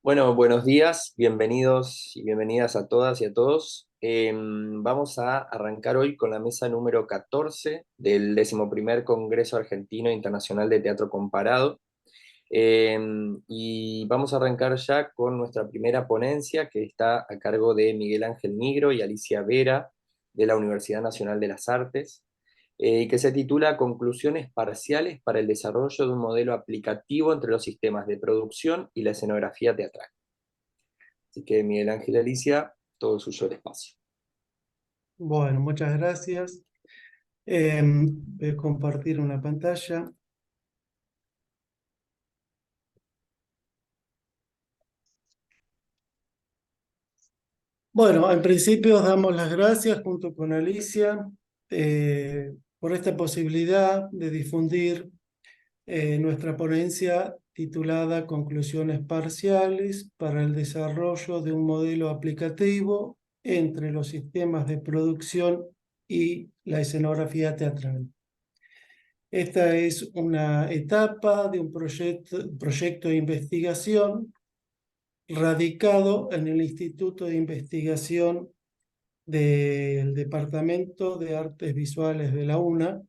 Bueno, buenos días, bienvenidos y bienvenidas a todas y a todos. Vamos a arrancar hoy con la mesa número 14 del 11º Congreso Argentino Internacional de Teatro Comparado. Y vamos a arrancar ya con nuestra primera ponencia, que está a cargo de Miguel Ángel Nigro y Alicia Vera, de la Universidad Nacional de las Artes, y que se titula Conclusiones parciales para el desarrollo de un modelo aplicativo entre los sistemas de producción y la escenografía teatral. Así que Miguel Ángel, Alicia, todo suyo el espacio. Bueno, muchas gracias. Voy a compartir una pantalla. Bueno, en principio os damos las gracias junto con Alicia por esta posibilidad de difundir nuestra ponencia titulada Conclusiones parciales para el desarrollo de un modelo aplicativo entre los sistemas de producción y la escenografía teatral. Esta es una etapa de un proyecto de investigación radicado en el Instituto de Investigación del Departamento de Artes Visuales de la UNA,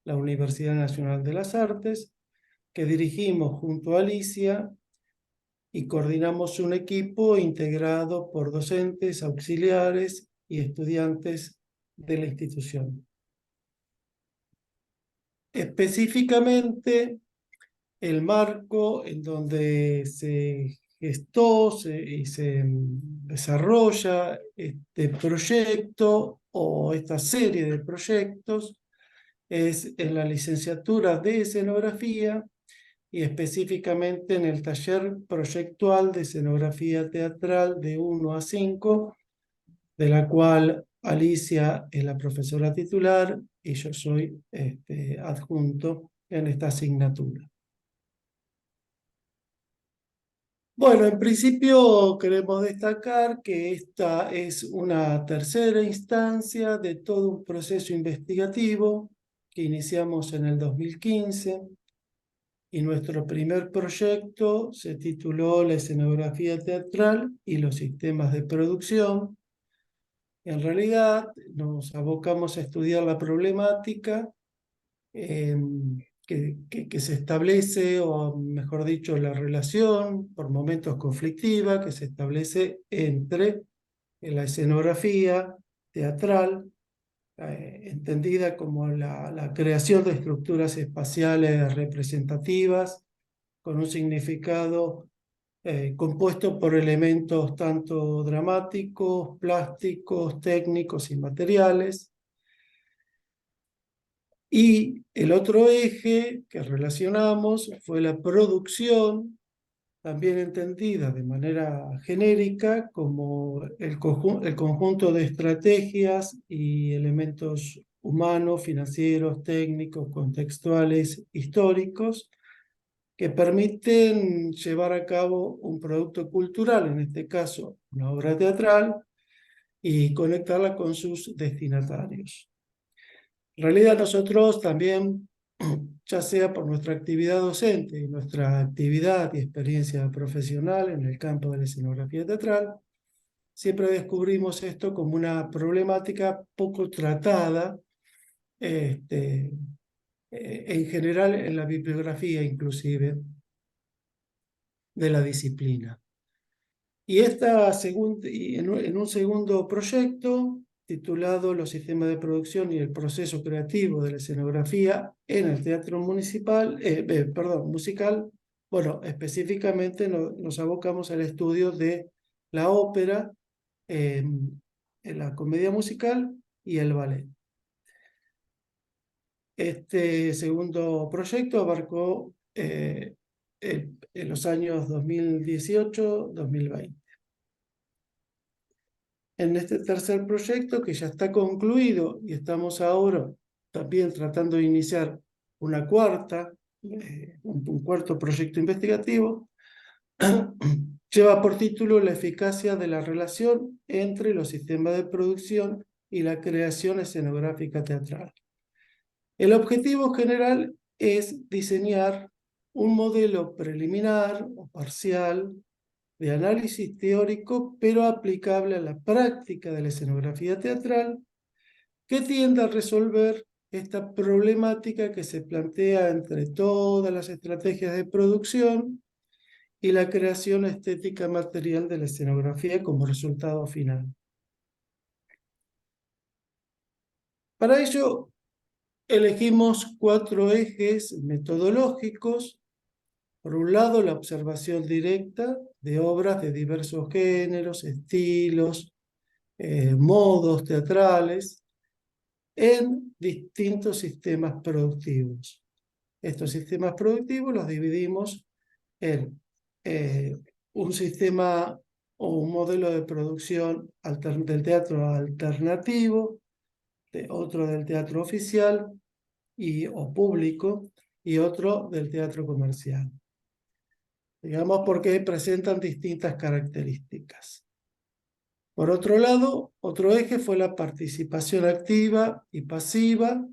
la Universidad Nacional de las Artes, que dirigimos junto a Alicia y coordinamos un equipo integrado por docentes, auxiliares y estudiantes de la institución. Específicamente, el marco en donde se gestó y se desarrolla este proyecto o esta serie de proyectos es en la licenciatura de escenografía y específicamente en el taller proyectual de escenografía teatral de 1 a 5, de la cual Alicia es la profesora titular y yo soy adjunto en esta asignatura. Bueno, en principio queremos destacar que esta es una tercera instancia de todo un proceso investigativo que iniciamos en el 2015 y nuestro primer proyecto se tituló La escenografía teatral y los sistemas de producción. En realidad nos abocamos a estudiar la problemática eh, que se establece, o mejor dicho, la relación por momentos conflictiva que se establece entre la escenografía teatral, entendida como la creación de estructuras espaciales representativas con un significado compuesto por elementos tanto dramáticos, plásticos, técnicos y materiales. Y el otro eje que relacionamos fue la producción, también entendida de manera genérica como el conjunto de estrategias y elementos humanos, financieros, técnicos, contextuales, históricos, que permiten llevar a cabo un producto cultural, en este caso una obra teatral, y conectarla con sus destinatarios. En realidad nosotros también, ya sea por nuestra actividad docente y nuestra actividad y experiencia profesional en el campo de la escenografía teatral, siempre descubrimos esto como una problemática poco tratada, en general en la bibliografía inclusive de la disciplina. Y en un segundo proyecto titulado Los sistemas de producción y el proceso creativo de la escenografía en el teatro musical, bueno, específicamente nos abocamos al estudio de la ópera, eh, la comedia musical y el ballet. Este segundo proyecto abarcó en los años 2018-2020. En este tercer proyecto, que ya está concluido y estamos ahora también tratando de iniciar un cuarto proyecto investigativo, lleva por título La eficacia de la relación entre los sistemas de producción y la creación escenográfica teatral. El objetivo general es diseñar un modelo preliminar o parcial de análisis teórico, pero aplicable a la práctica de la escenografía teatral, que tiende a resolver esta problemática que se plantea entre todas las estrategias de producción y la creación estética material de la escenografía como resultado final. Para ello, elegimos 4 ejes metodológicos. Por un lado, la observación directa de obras de diversos géneros, estilos, modos teatrales en distintos sistemas productivos. Estos sistemas productivos los dividimos en un sistema o un modelo de producción del teatro alternativo, otro del teatro oficial o público, y otro del teatro comercial. Digamos porque presentan distintas características. Por otro lado, otro eje fue la participación activa y pasiva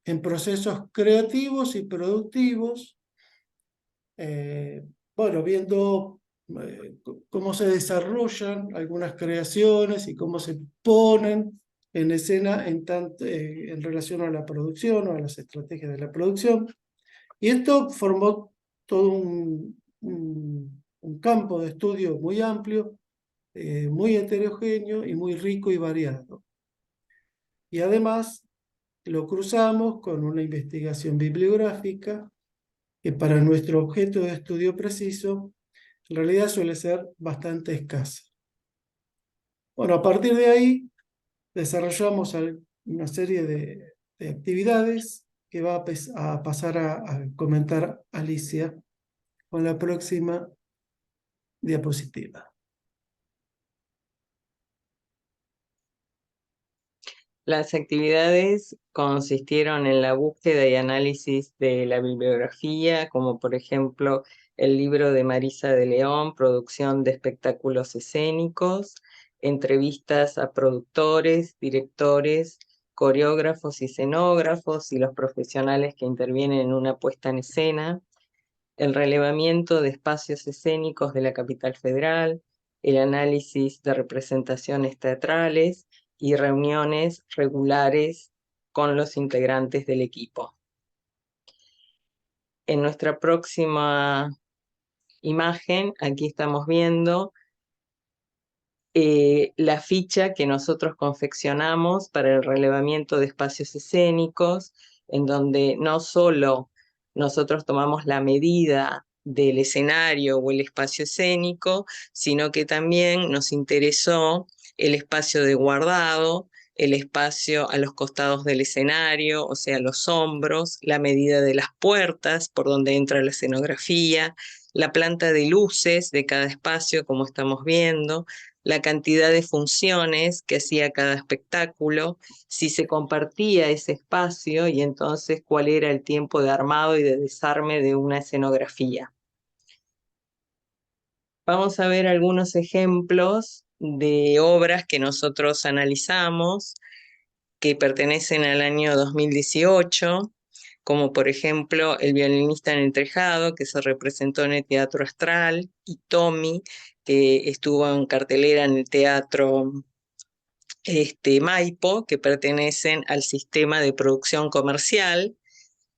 en procesos creativos y productivos, bueno, viendo cómo se desarrollan algunas creaciones y cómo se ponen en escena en relación a la producción o a las estrategias de la producción. Y esto formó todo un campo de estudio muy amplio, muy heterogéneo y muy rico y variado. Y además lo cruzamos con una investigación bibliográfica que para nuestro objeto de estudio preciso en realidad suele ser bastante escasa. Bueno, a partir de ahí desarrollamos una serie de actividades que va a pasar a comentar Alicia con la próxima diapositiva. Las actividades consistieron en la búsqueda y análisis de la bibliografía, como por ejemplo el libro de Marisa de León, Producción de espectáculos escénicos, entrevistas a productores, directores, coreógrafos y escenógrafos y los profesionales que intervienen en una puesta en escena, el relevamiento de espacios escénicos de la capital federal, el análisis de representaciones teatrales y reuniones regulares con los integrantes del equipo. En nuestra próxima imagen, aquí estamos viendo la ficha que nosotros confeccionamos para el relevamiento de espacios escénicos, en donde no solo nosotros tomamos la medida del escenario o el espacio escénico, sino que también nos interesó el espacio de guardado, el espacio a los costados del escenario, o sea, los hombros, la medida de las puertas por donde entra la escenografía, la planta de luces de cada espacio, como estamos viendo, la cantidad de funciones que hacía cada espectáculo, si se compartía ese espacio y entonces cuál era el tiempo de armado y de desarme de una escenografía. Vamos a ver algunos ejemplos de obras que nosotros analizamos que pertenecen al año 2018, como por ejemplo El violinista en el tejado, que se representó en el Teatro Astral, y Tommy, que estuvo en cartelera en el Teatro Maipo, que pertenecen al sistema de producción comercial,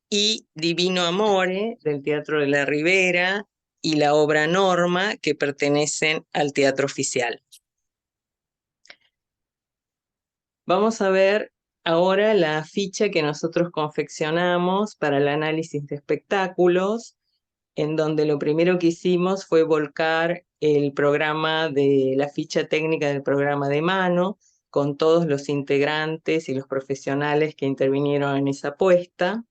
y Divino Amore, del Teatro de la Ribera, y la obra Norma, que pertenecen al Teatro Oficial. Vamos a ver ahora la ficha que nosotros confeccionamos para el análisis de espectáculos, en donde lo primero que hicimos fue volcar el programa de la ficha técnica del programa de mano, con todos los integrantes y los profesionales que intervinieron en esa puesta,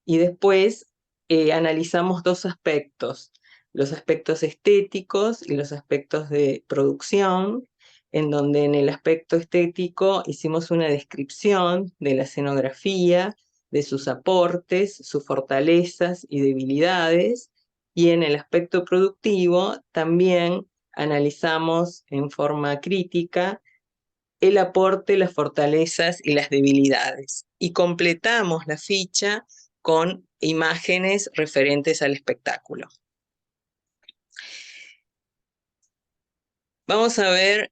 y después analizamos 2 aspectos, los aspectos estéticos y los aspectos de producción, en donde en el aspecto estético hicimos una descripción de la escenografía, de sus aportes, sus fortalezas y debilidades, y en el aspecto productivo también analizamos en forma crítica el aporte, las fortalezas y las debilidades, y completamos la ficha con imágenes referentes al espectáculo. Vamos a ver,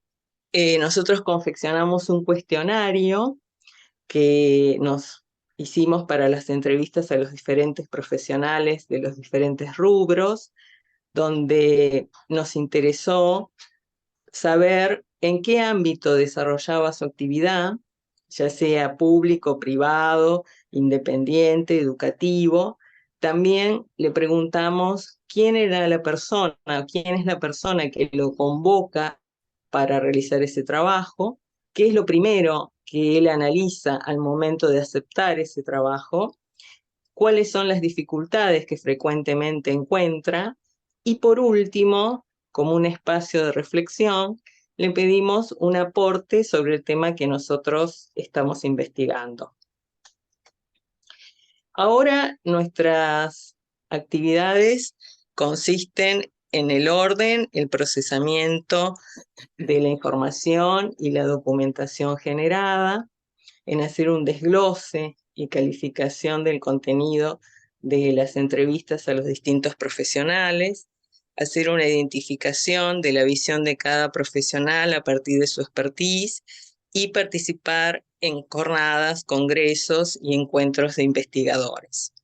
nosotros confeccionamos un cuestionario que nos hicimos para las entrevistas a los diferentes profesionales de los diferentes rubros, donde nos interesó saber en qué ámbito desarrollaba su actividad, ya sea público, privado, independiente, educativo. También le preguntamos quién era la persona, quién es la persona que lo convoca para realizar ese trabajo, qué es lo primero que él analiza al momento de aceptar ese trabajo, cuáles son las dificultades que frecuentemente encuentra y por último, como un espacio de reflexión, le pedimos un aporte sobre el tema que nosotros estamos investigando. Ahora nuestras actividades consisten en el orden, el procesamiento de la información y la documentación generada, en hacer un desglose y calificación del contenido de las entrevistas a los distintos profesionales, hacer una identificación de la visión de cada profesional a partir de su expertise y participar en jornadas, congresos y encuentros de investigadores.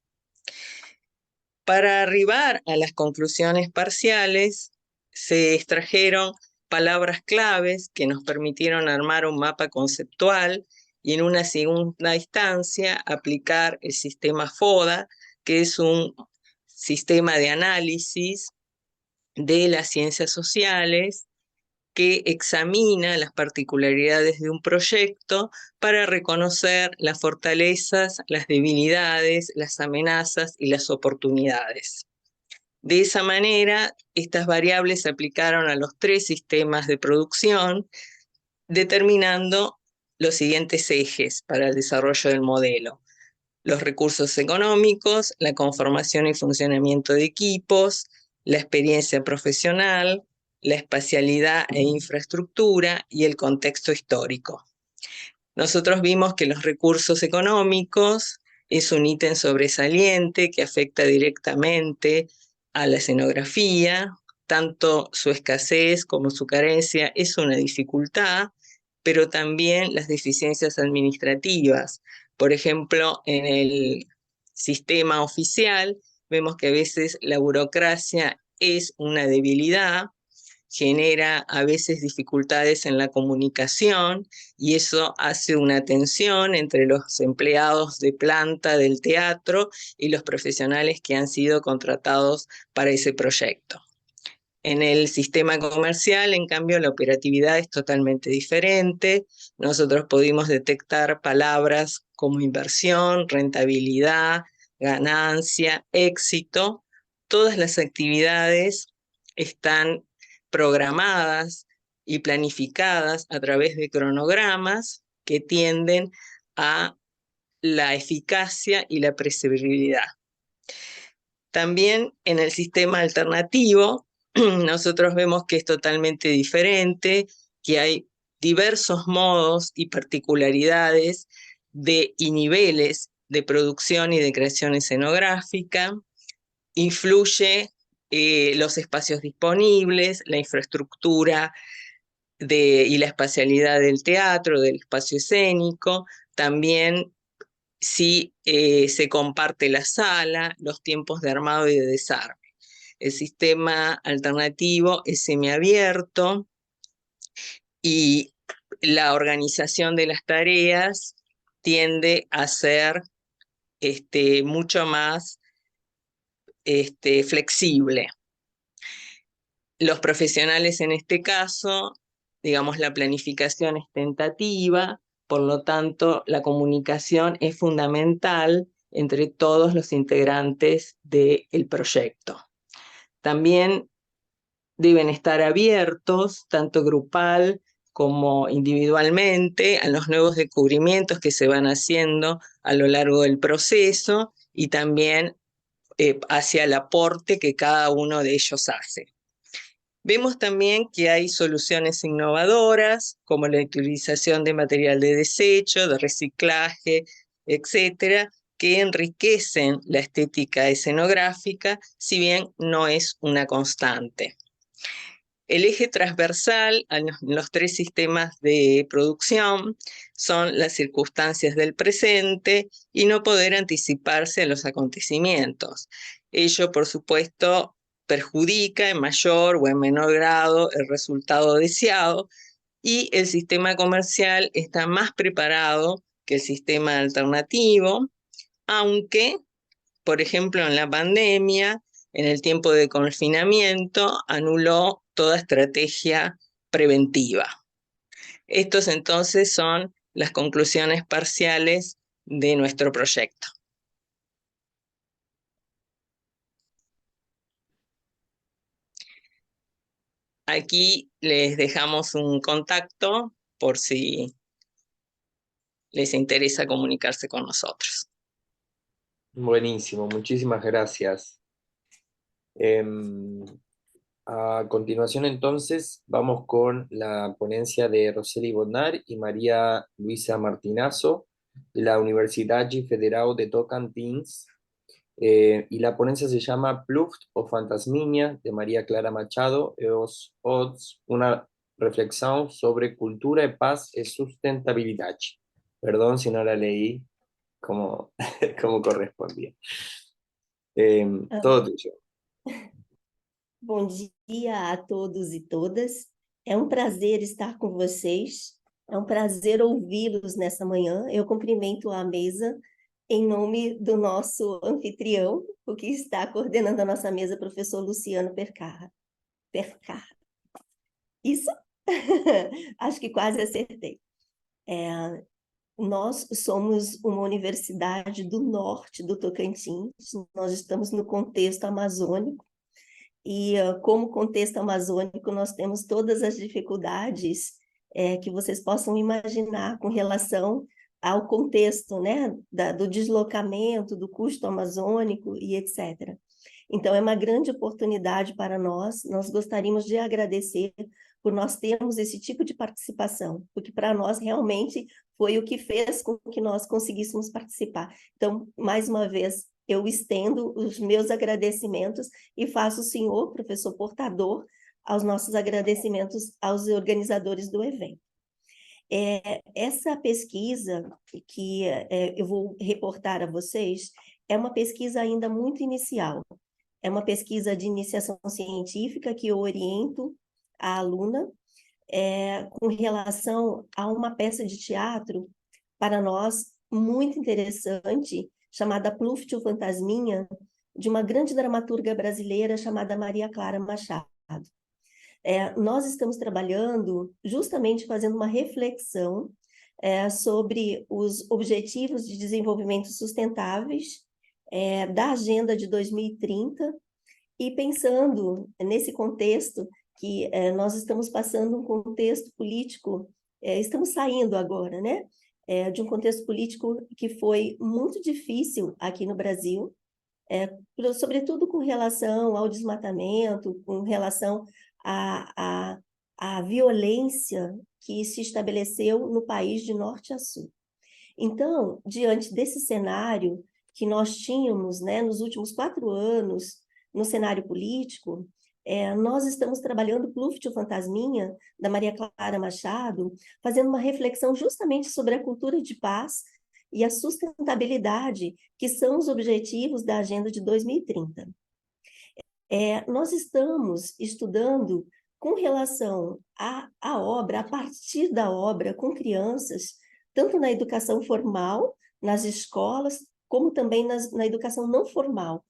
Para arribar a las conclusiones parciales, se extrajeron palabras claves que nos permitieron armar un mapa conceptual y en una segunda instancia aplicar el sistema FODA, que es un sistema de análisis de las ciencias sociales que examina las particularidades de un proyecto para reconocer las fortalezas, las debilidades, las amenazas y las oportunidades. De esa manera, estas variables se aplicaron a los 3 sistemas de producción, determinando los siguientes ejes para el desarrollo del modelo: los recursos económicos, la conformación y funcionamiento de equipos, la experiencia profesional, la espacialidad e infraestructura y el contexto histórico. Nosotros vimos que los recursos económicos es un ítem sobresaliente que afecta directamente a la escenografía, tanto su escasez como su carencia es una dificultad, pero también las deficiencias administrativas. Por ejemplo, en el sistema oficial vemos que a veces la burocracia es una debilidad, genera a veces dificultades en la comunicación y eso hace una tensión entre los empleados de planta del teatro y los profesionales que han sido contratados para ese proyecto. En el sistema comercial, en cambio, la operatividad es totalmente diferente. Nosotros pudimos detectar palabras como inversión, rentabilidad, ganancia, éxito. Todas las actividades están programadas y planificadas a través de cronogramas que tienden a la eficacia y la previsibilidad. También en el sistema alternativo, nosotros vemos que es totalmente diferente, que hay diversos modos y particularidades y niveles de producción y de creación escenográfica. Influye los espacios disponibles, la infraestructura y la espacialidad del teatro, del espacio escénico, también si se comparte la sala, los tiempos de armado y de desarme. El sistema alternativo es semiabierto y la organización de las tareas tiende a ser mucho más flexible. Los profesionales en este caso, digamos, la planificación es tentativa, por lo tanto, la comunicación es fundamental entre todos los integrantes del proyecto. También deben estar abiertos, tanto grupal como individualmente, a los nuevos descubrimientos que se van haciendo a lo largo del proceso y también hacia el aporte que cada uno de ellos hace. Vemos también que hay soluciones innovadoras, como la utilización de material de desecho, de reciclaje, etcétera, que enriquecen la estética escenográfica, si bien no es una constante. El eje transversal a los tres sistemas de producción son las circunstancias del presente y no poder anticiparse a los acontecimientos. Ello, por supuesto, perjudica en mayor o en menor grado el resultado deseado, y el sistema comercial está más preparado que el sistema alternativo, aunque, por ejemplo, en la pandemia, en el tiempo de confinamiento, anuló toda estrategia preventiva. Estos entonces son las conclusiones parciales de nuestro proyecto. Aquí les dejamos un contacto por si les interesa comunicarse con nosotros. Buenísimo, muchísimas gracias. A continuación, entonces, vamos con la ponencia de Roseli Bodnar y María Luisa Martinazo de la Universidad Federal de Tocantins. Y la ponencia se llama Pluft o Fantasminha, de María Clara Machado, e os Odds, una reflexión sobre cultura y paz y sustentabilidad. Perdón si no la leí como, como correspondía. Todo tuyo. Bom dia a todos e todas. É um prazer estar com vocês. É um prazer ouvi-los nessa manhã. Eu cumprimento a mesa em nome do nosso anfitrião, o que está coordenando a nossa mesa, professor Luciano Percarra. Isso? Acho que quase acertei. Nós somos uma universidade do norte do Tocantins. Nós estamos no contexto amazônico. E como contexto amazônico, nós temos todas as dificuldades que vocês possam imaginar com relação ao contexto, né, do deslocamento, do custo amazônico e etc. Então, é uma grande oportunidade para nós. Nós gostaríamos de agradecer por nós termos esse tipo de participação, porque para nós realmente foi o que fez com que nós conseguíssemos participar. Então, mais uma vez, eu estendo os meus agradecimentos e faço o senhor, professor, portador aos nossos agradecimentos aos organizadores do evento. Essa pesquisa que eu vou reportar a vocês é uma pesquisa ainda muito inicial. É uma pesquisa de iniciação científica que eu oriento a aluna com relação a uma peça de teatro, para nós, muito interessante, chamada Pluft o Fantasminha, de uma grande dramaturga brasileira chamada Maria Clara Machado. Nós estamos trabalhando justamente fazendo uma reflexão sobre os Objetivos de Desenvolvimento Sustentáveis da Agenda de 2030 e pensando nesse contexto que nós estamos passando um contexto político, estamos saindo agora, né? De um contexto político que foi muito difícil aqui no Brasil, sobretudo com relação ao desmatamento, com relação à violência que se estabeleceu no país de norte a sul. Então, diante desse cenário que nós tínhamos, né, nos últimos 4 anos, no cenário político, nós estamos trabalhando o Pluft o Fantasminha, da Maria Clara Machado, fazendo uma reflexão justamente sobre a cultura de paz e a sustentabilidade, que são os objetivos da Agenda de 2030. Nós estamos estudando com relação à obra, a partir da obra, com crianças, tanto na educação formal, nas escolas, como também na educação não formal,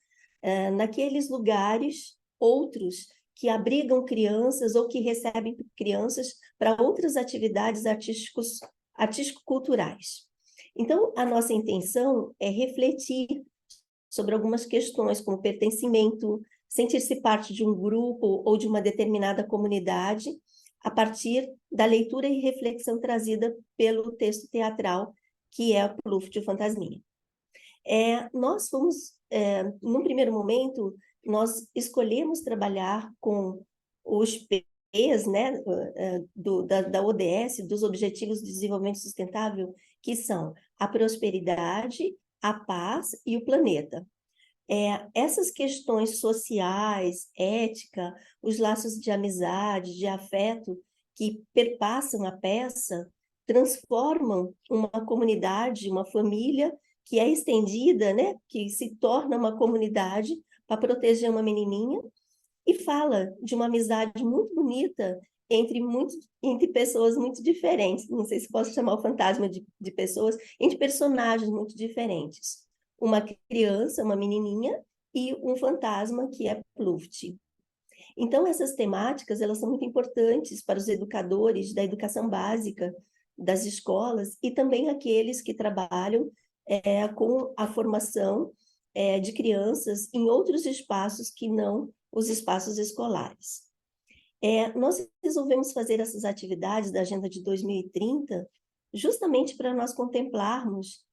naqueles lugares outros que abrigam crianças ou que recebem crianças para outras atividades artístico-culturais. Então, a nossa intenção é refletir sobre algumas questões, como pertencimento, sentir-se parte de um grupo ou de uma determinada comunidade, a partir da leitura e reflexão trazida pelo texto teatral, que é o Pluft o Fantasminha. Nós fomos, num primeiro momento, nós escolhemos trabalhar com os P's, né, da ODS, dos Objetivos de Desenvolvimento Sustentável, que são a prosperidade, a paz e o planeta. Essas questões sociais, ética, os laços de amizade, de afeto que perpassam a peça, transformam uma comunidade, uma família que é estendida, né, que se torna uma comunidade para proteger uma menininha, e fala de uma amizade muito bonita entre pessoas muito diferentes. Não sei se posso chamar o fantasma de pessoas, entre personagens muito diferentes. Uma criança, uma menininha, e um fantasma que é Pluft. Então, essas temáticas, elas são muito importantes para os educadores da educação básica das escolas e também aqueles que trabalham com a formação de crianças em outros espaços que não os espaços escolares. Nós resolvemos fazer essas atividades da Agenda de 2030 justamente para nós contemplarmos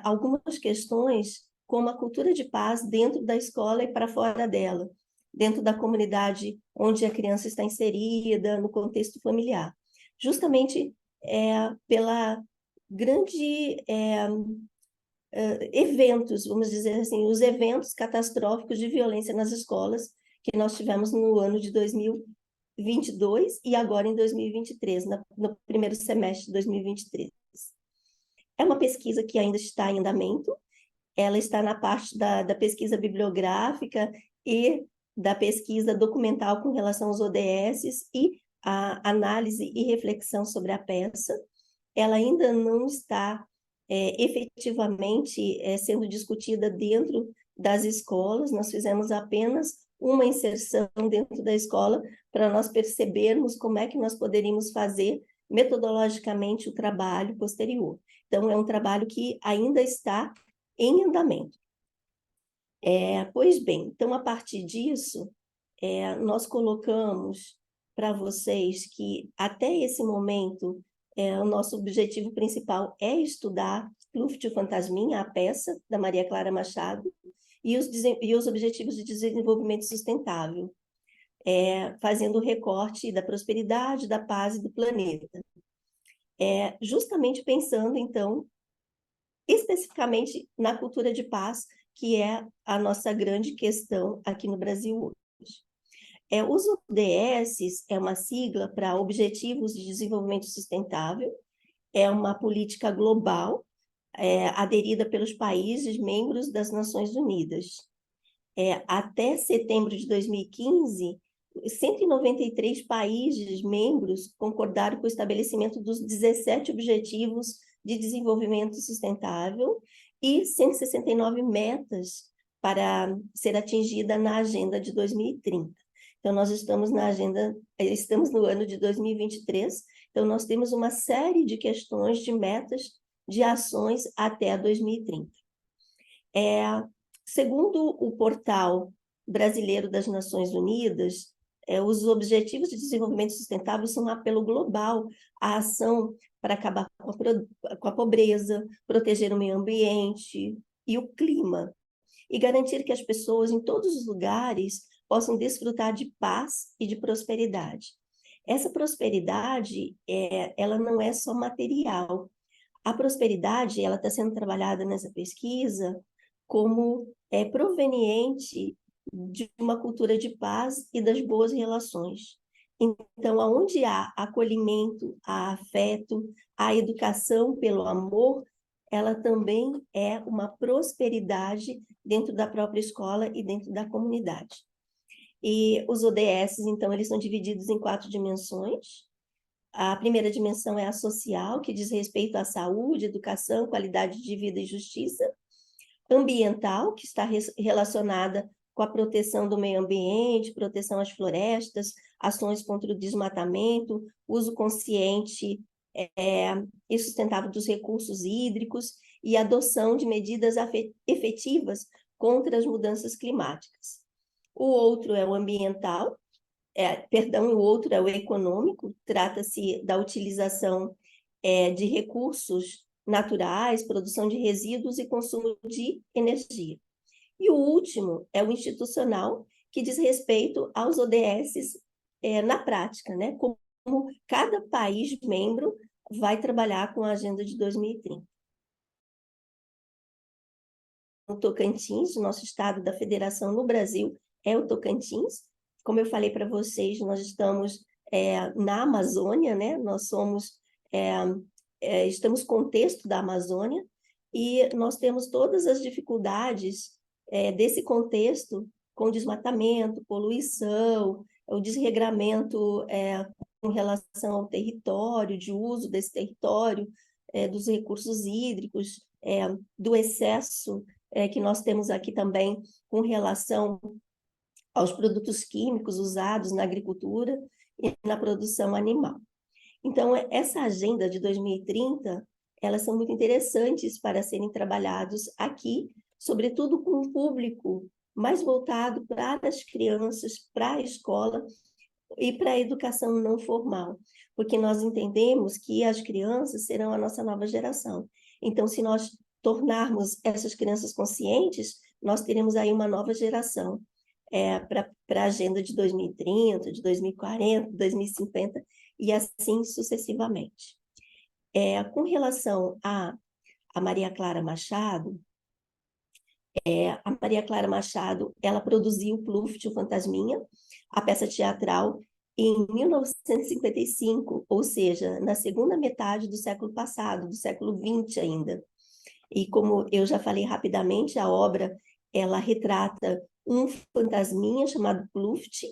algumas questões como a cultura de paz dentro da escola e para fora dela, dentro da comunidade onde a criança está inserida, no contexto familiar. Justamente pela grande eventos, vamos dizer assim, os eventos catastróficos de violência nas escolas que nós tivemos no ano de 2022 e agora em 2023, no primeiro semestre de 2023. É uma pesquisa que ainda está em andamento, ela está na parte da pesquisa bibliográfica e da pesquisa documental com relação aos ODSs e a análise e reflexão sobre a peça. Ela ainda não está efetivamente sendo discutida dentro das escolas, nós fizemos apenas uma inserção dentro da escola para nós percebermos como é que nós poderíamos fazer metodologicamente o trabalho posterior. Então, é um trabalho que ainda está em andamento. Pois bem, então, a partir disso, nós colocamos para vocês que, até esse momento, o nosso objetivo principal é estudar Pluft e o Fantasminha, a peça da Maria Clara Machado, e os objetivos de desenvolvimento sustentável, fazendo o recorte da prosperidade, da paz e do planeta. Justamente pensando, então, especificamente na cultura de paz, que é a nossa grande questão aqui no Brasil hoje. Os ODS é uma sigla para Objetivos de Desenvolvimento Sustentável, é uma política global aderida pelos países membros das Nações Unidas. Até setembro de 2015, 193 países membros concordaram com o estabelecimento dos 17 Objetivos de Desenvolvimento Sustentável e 169 metas para ser atingida na Agenda de 2030. Então, nós estamos estamos no ano de 2023, então nós temos uma série de questões, de metas, de ações até 2030. Segundo o portal brasileiro das Nações Unidas, os Objetivos de Desenvolvimento Sustentável são um apelo global à ação para acabar com a pobreza, proteger o meio ambiente e o clima, e garantir que as pessoas em todos os lugares possam desfrutar de paz e de prosperidade. Essa prosperidade, ela não é só material. A prosperidade, ela está sendo trabalhada nessa pesquisa como proveniente de uma cultura de paz e das boas relações. Então, onde há acolhimento, há afeto, há educação pelo amor, ela também é uma prosperidade dentro da própria escola e dentro da comunidade. E os ODS, então, eles são divididos em 4 dimensões. A primeira dimensão é a social, que diz respeito à saúde, educação, qualidade de vida e justiça. Ambiental, que está relacionada com a proteção do meio ambiente, proteção às florestas, ações contra o desmatamento, uso consciente e sustentável dos recursos hídricos e adoção de medidas efetivas contra as mudanças climáticas. O outro é o ambiental, o outro é o econômico, trata-se da utilização de recursos naturais, produção de resíduos e consumo de energia. E o último é o institucional, que diz respeito aos ODS na prática, né? Como cada país membro vai trabalhar com a Agenda de 2030. Tocantins, nosso estado da federação no Brasil é o Tocantins. Como eu falei para vocês, nós estamos na Amazônia, né? Nós somos, estamos contexto da Amazônia e nós temos todas as dificuldades desse contexto com desmatamento, poluição, o desregramento com relação ao território, de uso desse território, dos recursos hídricos, do excesso que nós temos aqui também com relação aos produtos químicos usados na agricultura e na produção animal. Então, essa agenda de 2030, elas são muito interessantes para serem trabalhados aqui, sobretudo com um público mais voltado para as crianças, para a escola e para a educação não formal, porque nós entendemos que as crianças serão a nossa nova geração. Então, se nós tornarmos essas crianças conscientes, nós teremos aí uma nova geração para a agenda de 2030, de 2040, 2050, e assim sucessivamente. Com relação a Maria Clara Machado, a Maria Clara Machado, ela produziu o Pluft, o Fantasminha, a peça teatral, em 1955, ou seja, na segunda metade do século passado, do século XX ainda. E como eu já falei rapidamente, a obra, ela retrata um fantasminha chamado Pluft,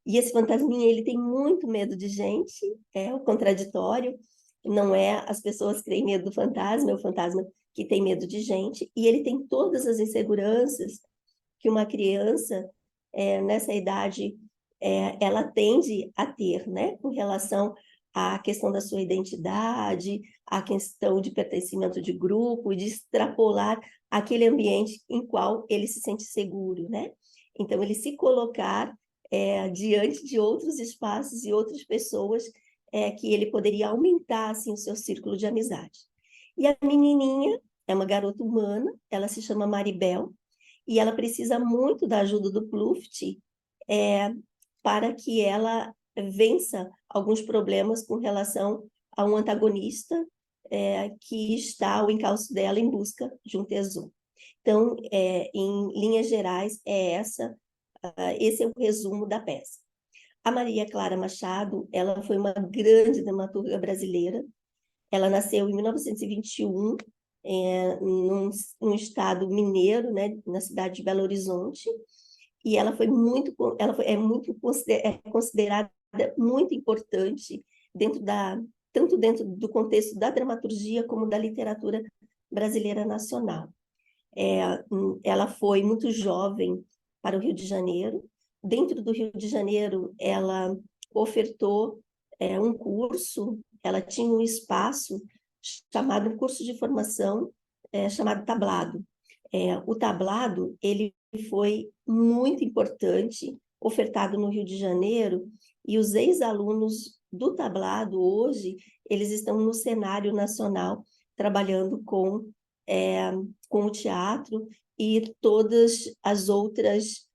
e esse fantasminha, ele tem muito medo de gente, é o contraditório, não é as pessoas que têm medo do fantasma, é o fantasma que tem medo de gente, e ele tem todas as inseguranças que uma criança, nessa idade, ela tende a ter, né, com relação à questão da sua identidade, à questão de pertencimento de grupo, de extrapolar aquele ambiente em qual ele se sente seguro, né? Então, ele se colocar diante de outros espaços e outras pessoas que ele poderia aumentar, assim, o seu círculo de amizade. E a menininha é uma garota humana, ela se chama Maribel, e ela precisa muito da ajuda do Pluft para que ela vença alguns problemas com relação a um antagonista que está ao encalço dela em busca de um tesouro. Então, em linhas gerais, esse é o resumo da peça. A Maria Clara Machado, ela foi uma grande dramaturga brasileira. Ela nasceu em 1921, num estado mineiro, né, na cidade de Belo Horizonte, e ela é considerada muito importante tanto dentro do contexto da dramaturgia como da literatura brasileira nacional. Ela foi muito jovem para o Rio de Janeiro. Dentro do Rio de Janeiro, ela ofertou um curso, ela tinha um espaço chamado um curso de formação chamado Tablado. O Tablado, ele foi muito importante, ofertado no Rio de Janeiro, e os ex-alunos do Tablado, hoje, eles estão no cenário nacional, trabalhando com o teatro e todas as outras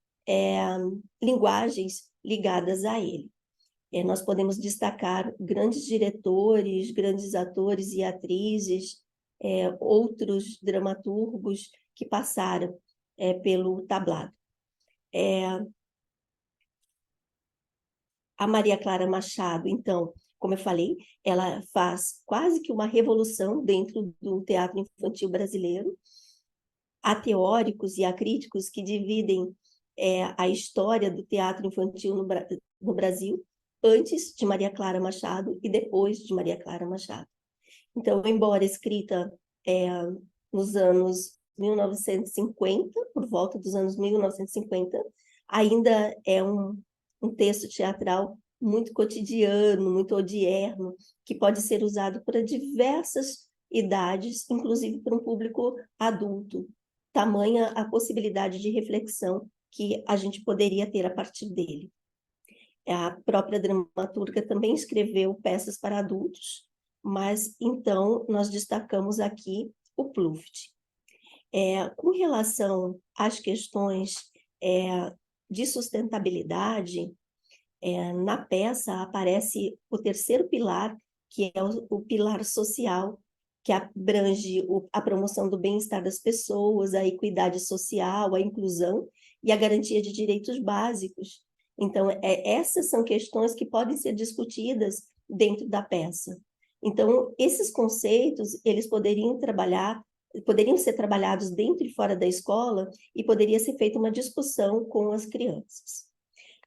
linguagens ligadas a ele. Nós podemos destacar grandes diretores, grandes atores e atrizes, outros dramaturgos que passaram pelo Tablado. A Maria Clara Machado, então, como eu falei, ela faz quase que uma revolução dentro do teatro infantil brasileiro. Há teóricos e há críticos que dividem a história do teatro infantil no Brasil antes de Maria Clara Machado e depois de Maria Clara Machado. Então, embora escrita nos anos 1950, por volta dos anos 1950, ainda é um texto teatral muito cotidiano, muito odierno, que pode ser usado para diversas idades, inclusive para um público adulto. Tamanha a possibilidade de reflexão que a gente poderia ter a partir dele. A própria dramaturga também escreveu peças para adultos, mas então nós destacamos aqui o Pluft. Com relação às questões de sustentabilidade, na peça aparece o terceiro pilar, que é o pilar social, que abrange a promoção do bem-estar das pessoas, a equidade social, a inclusão e a garantia de direitos básicos. Então, essas são questões que podem ser discutidas dentro da peça. Então, esses conceitos, eles poderiam ser trabalhados dentro e fora da escola e poderia ser feita uma discussão com as crianças.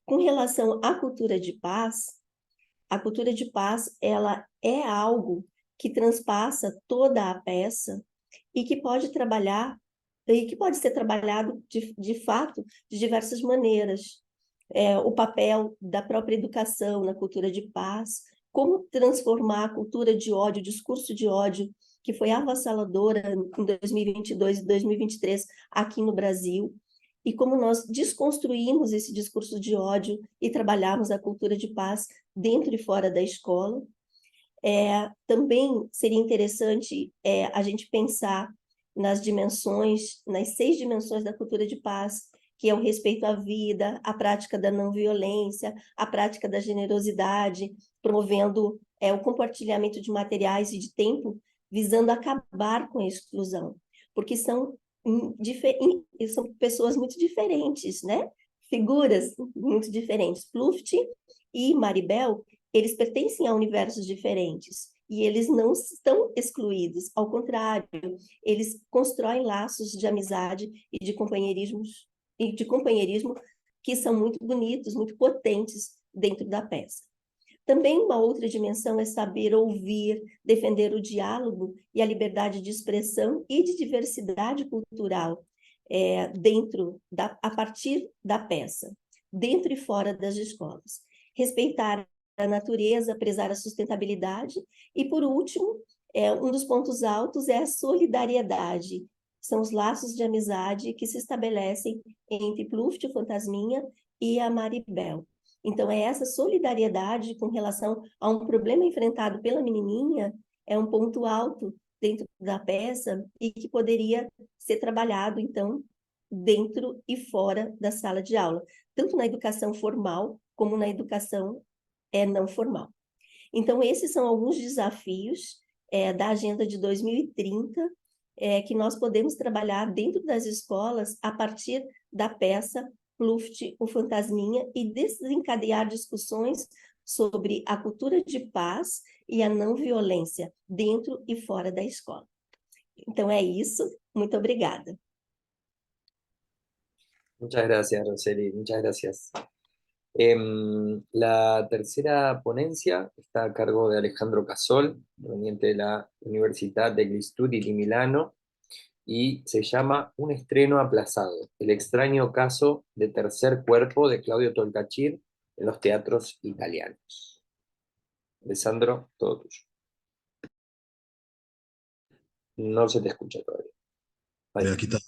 Com relação à cultura de paz, a cultura de paz, ela é algo que transpassa toda a peça e que pode ser trabalhado de fato de diversas maneiras. O papel da própria educação na cultura de paz, como transformar a cultura de ódio, o discurso de ódio, que foi avassaladora em 2022 e 2023 aqui no Brasil, e como nós desconstruímos esse discurso de ódio e trabalharmos a cultura de paz dentro e fora da escola. Também seria interessante a gente pensar nas 6 dimensões da cultura de paz, que é o respeito à vida, a prática da não violência, a prática da generosidade, promovendo o compartilhamento de materiais e de tempo, visando acabar com a exclusão, porque são pessoas muito diferentes, né? Figuras muito diferentes. Pluft e Maribel, eles pertencem a universos diferentes e eles não estão excluídos, ao contrário, eles constroem laços de amizade e de companheirismo que são muito bonitos, muito potentes dentro da peça. Também uma outra dimensão é saber ouvir, defender o diálogo e a liberdade de expressão e de diversidade cultural a partir da peça, dentro e fora das escolas. Respeitar a natureza, prezar a sustentabilidade e, por último, um dos pontos altos é a solidariedade. São os laços de amizade que se estabelecem entre Pluft, o Fantasminha, e a Maribel. Então, essa solidariedade com relação a um problema enfrentado pela menininha é um ponto alto dentro da peça e que poderia ser trabalhado, então, dentro e fora da sala de aula, tanto na educação formal como na educação não formal. Então, esses são alguns desafios da Agenda de 2030 que nós podemos trabalhar dentro das escolas a partir da peça Pluft, o Fantasminha, e desencadear discussões sobre a cultura de paz e a não violência dentro e fora da escola. Então é isso, muito obrigada. Muchas gracias, Roseli, muchas gracias. La tercera ponencia está a cargo de Alejandro Casol, proveniente de la Università degli Studi di Milano, y se llama Un estreno aplazado, el extraño caso de Tercer Cuerpo de Claudio Tolcachir en los teatros italianos. Alessandro, todo tuyo. No se te escucha todavía. Había quitado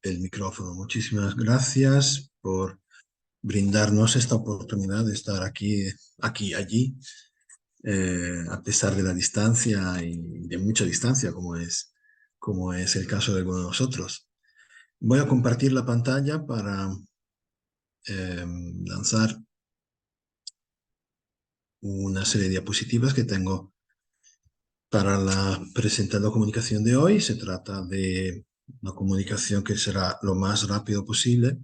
el micrófono. Muchísimas gracias por brindarnos esta oportunidad de estar aquí, allí, a pesar de la distancia y de mucha distancia, como es el caso de algunos de nosotros. Voy a compartir la pantalla para lanzar una serie de diapositivas que tengo para la presentando comunicación de hoy. Se trata de una comunicación que será lo más rápido posible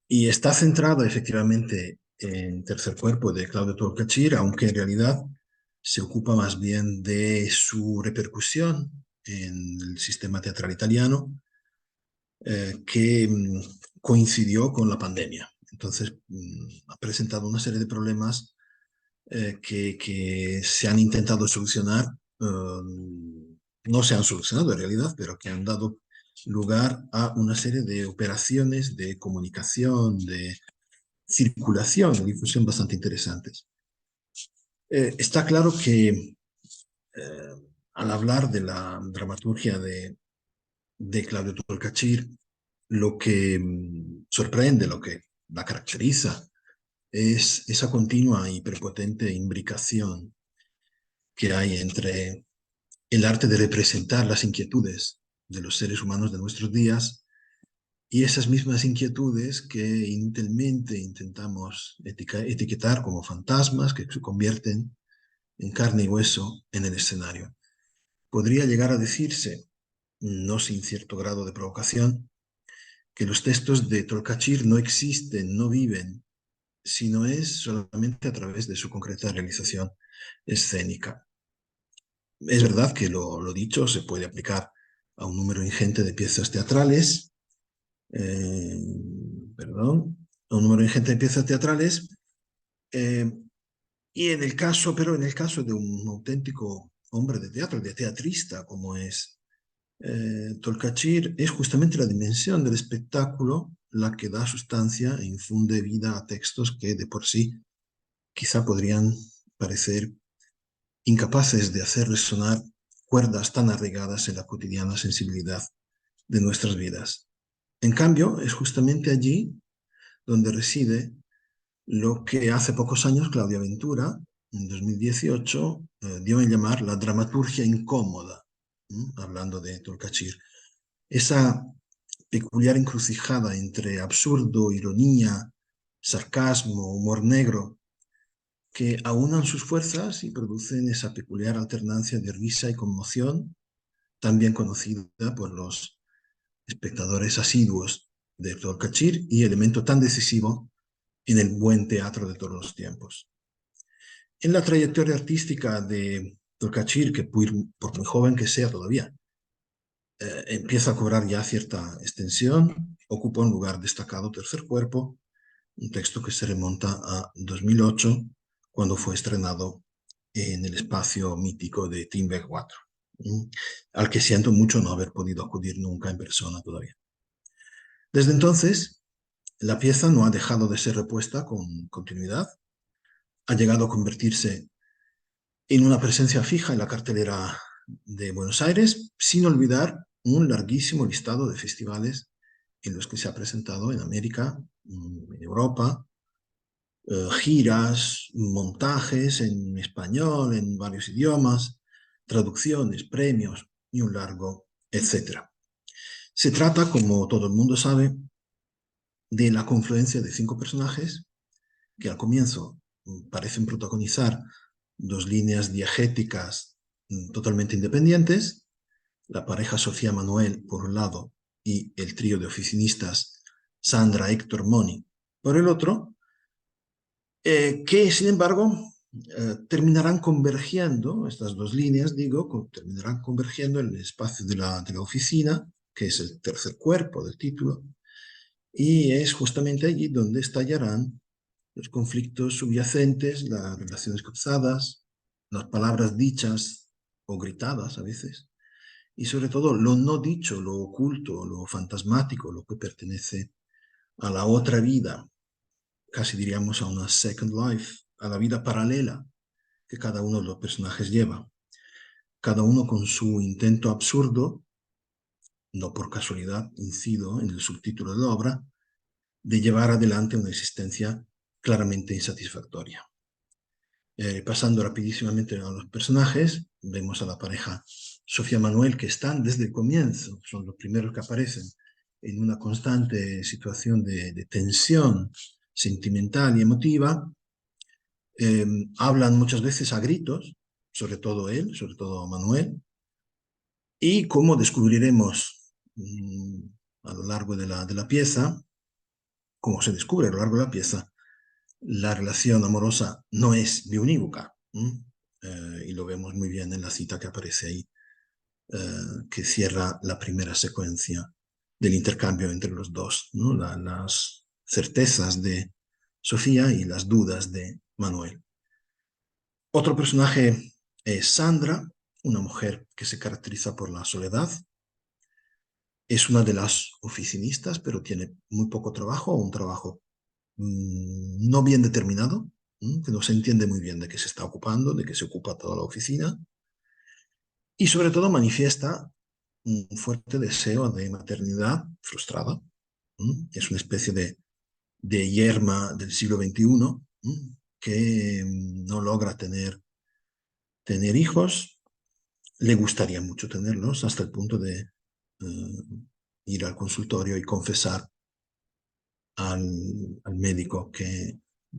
y está centrada efectivamente en Tercer Cuerpo de Claudio Tolcachir, aunque en realidad se ocupa más bien de su repercusión en el sistema teatral italiano, que coincidió con la pandemia. Entonces ha presentado una serie de problemas que se han intentado solucionar, no se han solucionado en realidad, pero que han dado lugar a una serie de operaciones de comunicación, de circulación, de difusión bastante interesantes. Está claro que al hablar de la dramaturgia de Claudio Tolcachir, lo que sorprende, lo que la caracteriza, es esa continua y prepotente imbricación que hay entre el arte de representar las inquietudes de los seres humanos de nuestros días y esas mismas inquietudes que inútilmente intentamos etiquetar como fantasmas que se convierten en carne y hueso en el escenario. podría llegar a decirse, no sin cierto grado de provocación, que los textos de Tolkachir no existen, no viven, sino es solamente a través de su concreta realización escénica. Es verdad que lo dicho se puede aplicar a un número ingente de piezas teatrales, eh, a un número ingente de piezas teatrales, y pero en el caso de un auténtico hombre de teatro, de teatrista como es Tolkachir, es justamente la dimensión del espectáculo la que da sustancia e infunde vida a textos que de por sí quizá podrían parecer incapaces de hacer resonar cuerdas tan arraigadas en la cotidiana sensibilidad de nuestras vidas. En cambio, es justamente allí donde reside lo que hace pocos años Claudia Ventura, en 2018, dio en llamar la dramaturgia incómoda, hablando de Tolkachir. Esa peculiar encrucijada entre absurdo, ironía, sarcasmo, humor negro, que aunan sus fuerzas y producen esa peculiar alternancia de risa y conmoción, tan bien conocida por los espectadores asiduos de Tolkachir y elemento tan decisivo en el buen teatro de todos los tiempos. En la trayectoria artística de Tolkachir, que por muy joven que sea todavía, empieza a cobrar ya cierta extensión, ocupa un lugar destacado Tercer Cuerpo, un texto que se remonta a 2008, cuando fue estrenado en el espacio mítico de Timber 4, al que siento mucho no haber podido acudir nunca en persona todavía. Desde entonces, la pieza no ha dejado de ser repuesta con continuidad, ha llegado a convertirse en una presencia fija en la cartelera de Buenos Aires, sin olvidar un larguísimo listado de festivales en los que se ha presentado en América, en Europa, giras, montajes en español, en varios idiomas, traducciones, premios y un largo etcétera. Se trata, como todo el mundo sabe, de la confluencia de 5 personajes que al comienzo parecen protagonizar 2 líneas diegéticas totalmente independientes, la pareja Sofía Manuel por un lado y el trío de oficinistas Sandra, Héctor, Moni por el otro, que sin embargo terminarán convergiendo, estas 2 líneas, terminarán convergiendo en el espacio de la oficina, que es el tercer cuerpo del título, y es justamente allí donde estallarán los conflictos subyacentes, las relaciones cruzadas, las palabras dichas o gritadas a veces, y sobre todo lo no dicho, lo oculto, lo fantasmático, lo que pertenece a la otra vida, casi diríamos a una second life, a la vida paralela que cada uno de los personajes lleva, cada uno con su intento absurdo, no por casualidad incido en el subtítulo de la obra, de llevar adelante una existencia claramente insatisfactoria. Pasando rapidísimamente a los personajes, vemos a la pareja Sofía Manuel, que están desde el comienzo, son los primeros que aparecen en una constante situación de tensión sentimental y emotiva. Hablan muchas veces a gritos, sobre todo él, sobre todo Manuel, y como descubriremos a lo largo de la pieza, como se descubre a lo largo de la pieza, la relación amorosa no es biunívoca, y lo vemos muy bien en la cita que aparece ahí, que cierra la primera secuencia del intercambio entre los dos, ¿no? Las certezas de Sofía y las dudas de Manuel. Otro personaje es Sandra, una mujer que se caracteriza por la soledad. Es una de las oficinistas, pero tiene muy poco trabajo, un trabajo no bien determinado, que no se entiende muy bien de qué se está ocupando, de qué se ocupa toda la oficina, y sobre todo manifiesta un fuerte deseo de maternidad frustrada. Es una especie de yerma del siglo XXI que no logra tener hijos, le gustaría mucho tenerlos, hasta el punto de ir al consultorio y confesar al médico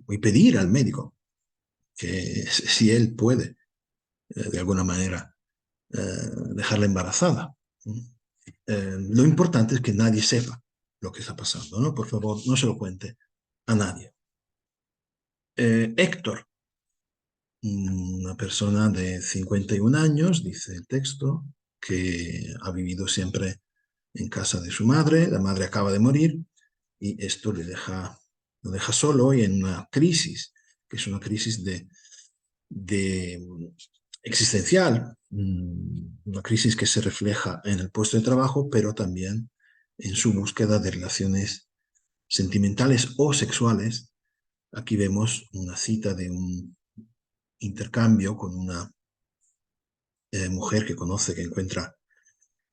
y pedir al médico que si él puede, de alguna manera, dejarla embarazada. Lo importante es que nadie sepa lo que está pasando, ¿no? Por favor, no se lo cuente a nadie. Héctor, una persona de 51 años, dice el texto, que ha vivido siempre en casa de su madre, la madre acaba de morir y esto lo deja solo y en una crisis, que es una crisis de existencial, una crisis que se refleja en el puesto de trabajo, pero también en su búsqueda de relaciones sentimentales o sexuales. Aquí vemos una cita de un intercambio con una mujer que conoce, que encuentra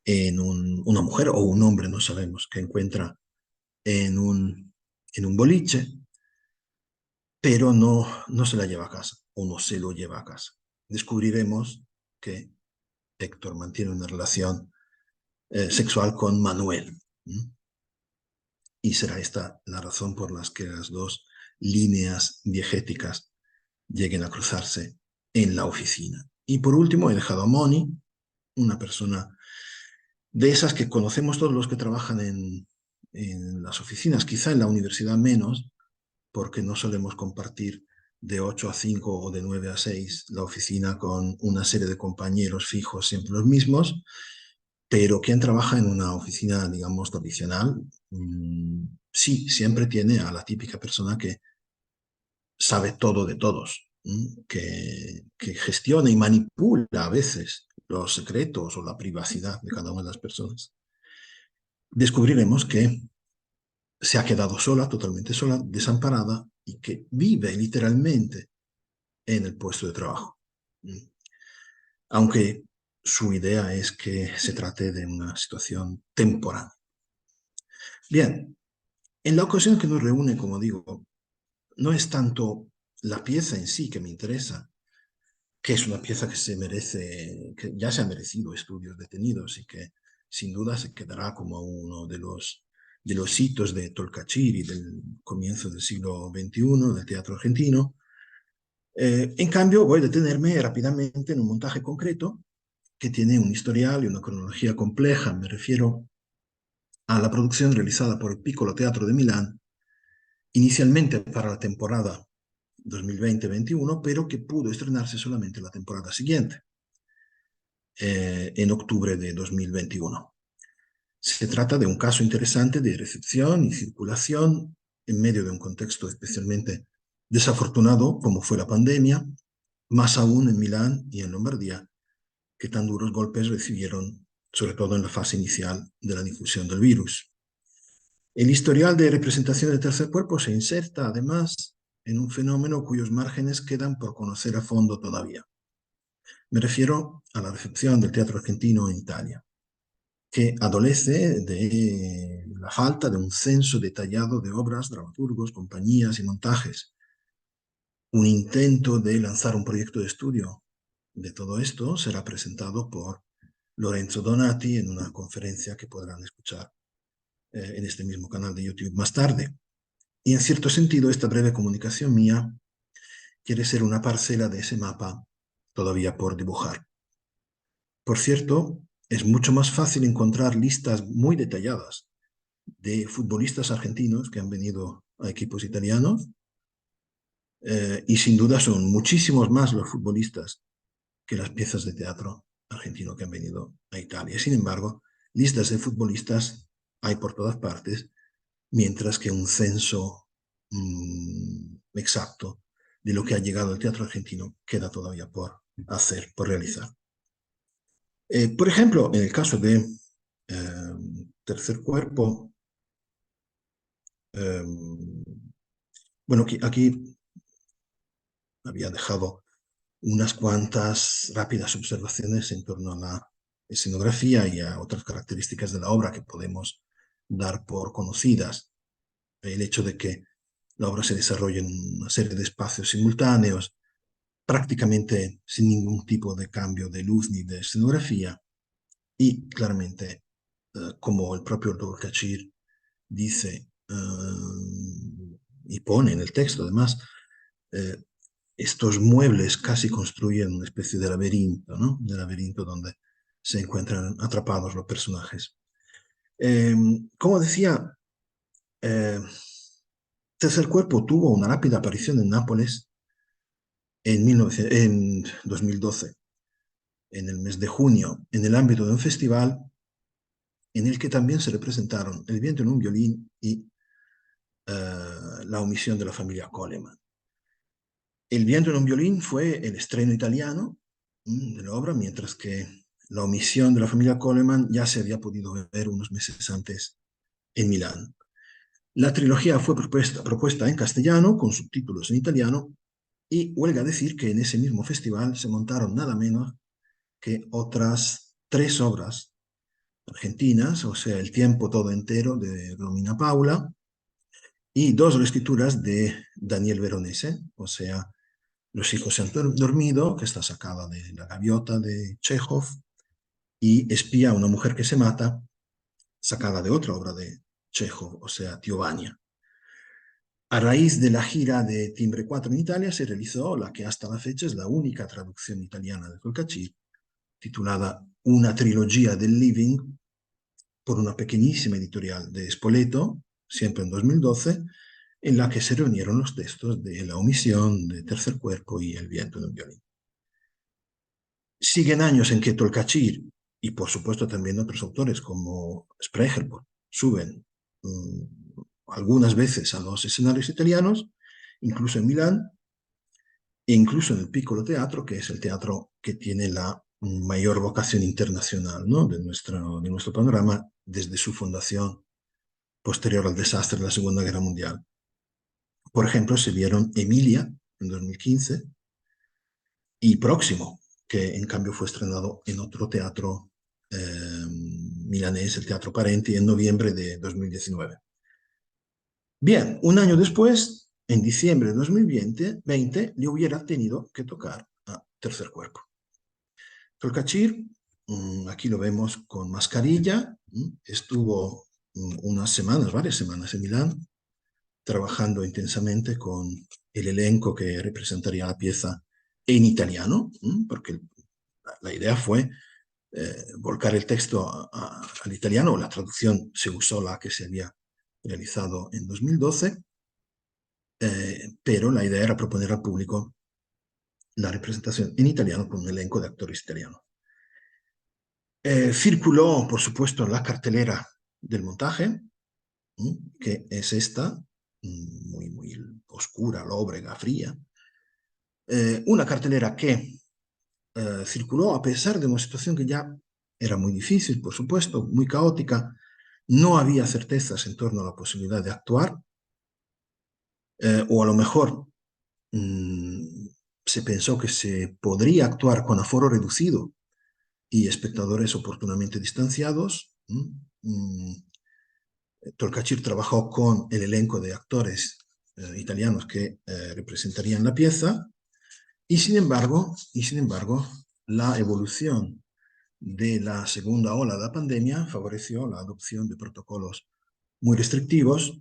una mujer o un hombre, no sabemos, que encuentra en un boliche, pero no se la lleva a casa o no se lo lleva a casa. Descubriremos que Héctor mantiene una relación sexual con Manuel. Y será esta la razón por la que las dos líneas diegéticas lleguen a cruzarse en la oficina. Y por último, he dejado a Moni, una persona de esas que conocemos todos los que trabajan en las oficinas, quizá en la universidad menos, porque no solemos compartir de 8 a 5 o de 9 a 6 la oficina con una serie de compañeros fijos, siempre los mismos, pero quien trabaja en una oficina, digamos, tradicional, sí, siempre tiene a la típica persona que sabe todo de todos, que gestiona y manipula a veces los secretos o la privacidad de cada una de las personas. Descubriremos que se ha quedado sola, totalmente sola, desamparada, y que vive literalmente en el puesto de trabajo. Aunque su idea es que se trate de una situación temporal. Bien, en la ocasión que nos reúne, como digo, no es tanto la pieza en sí que me interesa, que es una pieza que se merece, que ya se ha merecido estudios detenidos y que sin duda se quedará como uno de los hitos de Tolcachir y del comienzo del siglo XXI, del teatro argentino. En cambio, voy a detenerme rápidamente en un montaje concreto que tiene un historial y una cronología compleja. Me refiero a la producción realizada por el Piccolo Teatro de Milán, inicialmente para la temporada 2020-21, pero que pudo estrenarse solamente la temporada siguiente, en octubre de 2021. Se trata de un caso interesante de recepción y circulación en medio de un contexto especialmente desafortunado como fue la pandemia, más aún en Milán y en Lombardía, que tan duros golpes recibieron, sobre todo en la fase inicial de la difusión del virus. El historial de representación del tercer cuerpo se inserta, además, en un fenómeno cuyos márgenes quedan por conocer a fondo todavía. Me refiero a la recepción del teatro argentino en Italia, que adolece de la falta de un censo detallado de obras, dramaturgos, compañías y montajes. Un intento de lanzar un proyecto de estudio de todo esto será presentado por Lorenzo Donati en una conferencia que podrán escuchar en este mismo canal de YouTube más tarde. Y en cierto sentido, esta breve comunicación mía quiere ser una parcela de ese mapa todavía por dibujar. Por cierto, es mucho más fácil encontrar listas muy detalladas de futbolistas argentinos que han venido a equipos italianos, y sin duda son muchísimos más los futbolistas que las piezas de teatro argentino que han venido a Italia. Sin embargo, listas de futbolistas hay por todas partes, mientras que un censo exacto de lo que ha llegado al teatro argentino queda todavía por hacer, por realizar. Por ejemplo, en el caso de Tercer Cuerpo, bueno, aquí había dejado unas cuantas rápidas observaciones en torno a la escenografía y a otras características de la obra que podemos dar por conocidas. El hecho de que la obra se desarrolla en una serie de espacios simultáneos, prácticamente sin ningún tipo de cambio de luz ni de escenografía, y claramente, como el propio Tolcachir dice y pone en el texto, además, estos muebles casi construyen una especie de laberinto, ¿no? De laberinto donde se encuentran atrapados los personajes. Como decía, Tercer Cuerpo tuvo una rápida aparición en Nápoles en 2012, en el mes de junio, en el ámbito de un festival en el que también se representaron El viento en un violín y La omisión de la familia Coleman. El viento en un violín fue el estreno italiano de la obra, mientras que La omisión de la familia Coleman ya se había podido ver unos meses antes en Milán. La trilogía fue propuesta en castellano, con subtítulos en italiano, y huelga decir que en ese mismo festival se montaron nada menos que otras 3 obras argentinas, o sea, El tiempo todo entero de Romina Paula, y 2 reescrituras de Daniel Veronese, o sea, Los hijos se han dormido, que está sacada de La gaviota de Chekhov, y Espía, una mujer que se mata, sacada de otra obra de Chekhov, o sea, Tío Vania. A raíz de la gira de Timbre 4 en Italia se realizó la que hasta la fecha es la única traducción italiana de Tolkachir, titulada Una trilogía del living, por una pequeñísima editorial de Spoleto, siempre en 2012, en la que se reunieron los textos de La omisión, de Tercer Cuerpo y El viento en un violín. Siguen años en que Tolkachir, y por supuesto también otros autores como Sprecherborn, suben algunas veces a los escenarios italianos, incluso en Milán, e incluso en el Piccolo Teatro, que es el teatro que tiene la mayor vocación internacional, ¿no? de nuestro panorama desde su fundación posterior al desastre de la Segunda Guerra Mundial. Por ejemplo, se vieron Emilia en 2015 y Próximo, que en cambio fue estrenado en otro teatro milanés, el Teatro Parenti, en noviembre de 2019. Bien, un año después, en diciembre de 2020, le hubiera tenido que tocar a Tercer Cuerpo. Tolkachir, aquí lo vemos con mascarilla, estuvo varias semanas en Milán, trabajando intensamente con el elenco que representaría la pieza en italiano, porque la idea fue volcar el texto al italiano. La traducción se usó la que se había realizado en 2012, pero la idea era proponer al público la representación en italiano con un elenco de actores italianos. Circuló, por supuesto, la cartelera del montaje, que es esta, muy, muy oscura, lóbrega, fría. Una cartelera que circuló a pesar de una situación que ya era muy difícil, por supuesto, muy caótica. No había certezas en torno a la posibilidad de actuar, o a lo mejor se pensó que se podría actuar con aforo reducido y espectadores oportunamente distanciados. Tolkachir trabajó con el elenco de actores italianos que representarían la pieza, y sin embargo, la evolución de la segunda ola de la pandemia favoreció la adopción de protocolos muy restrictivos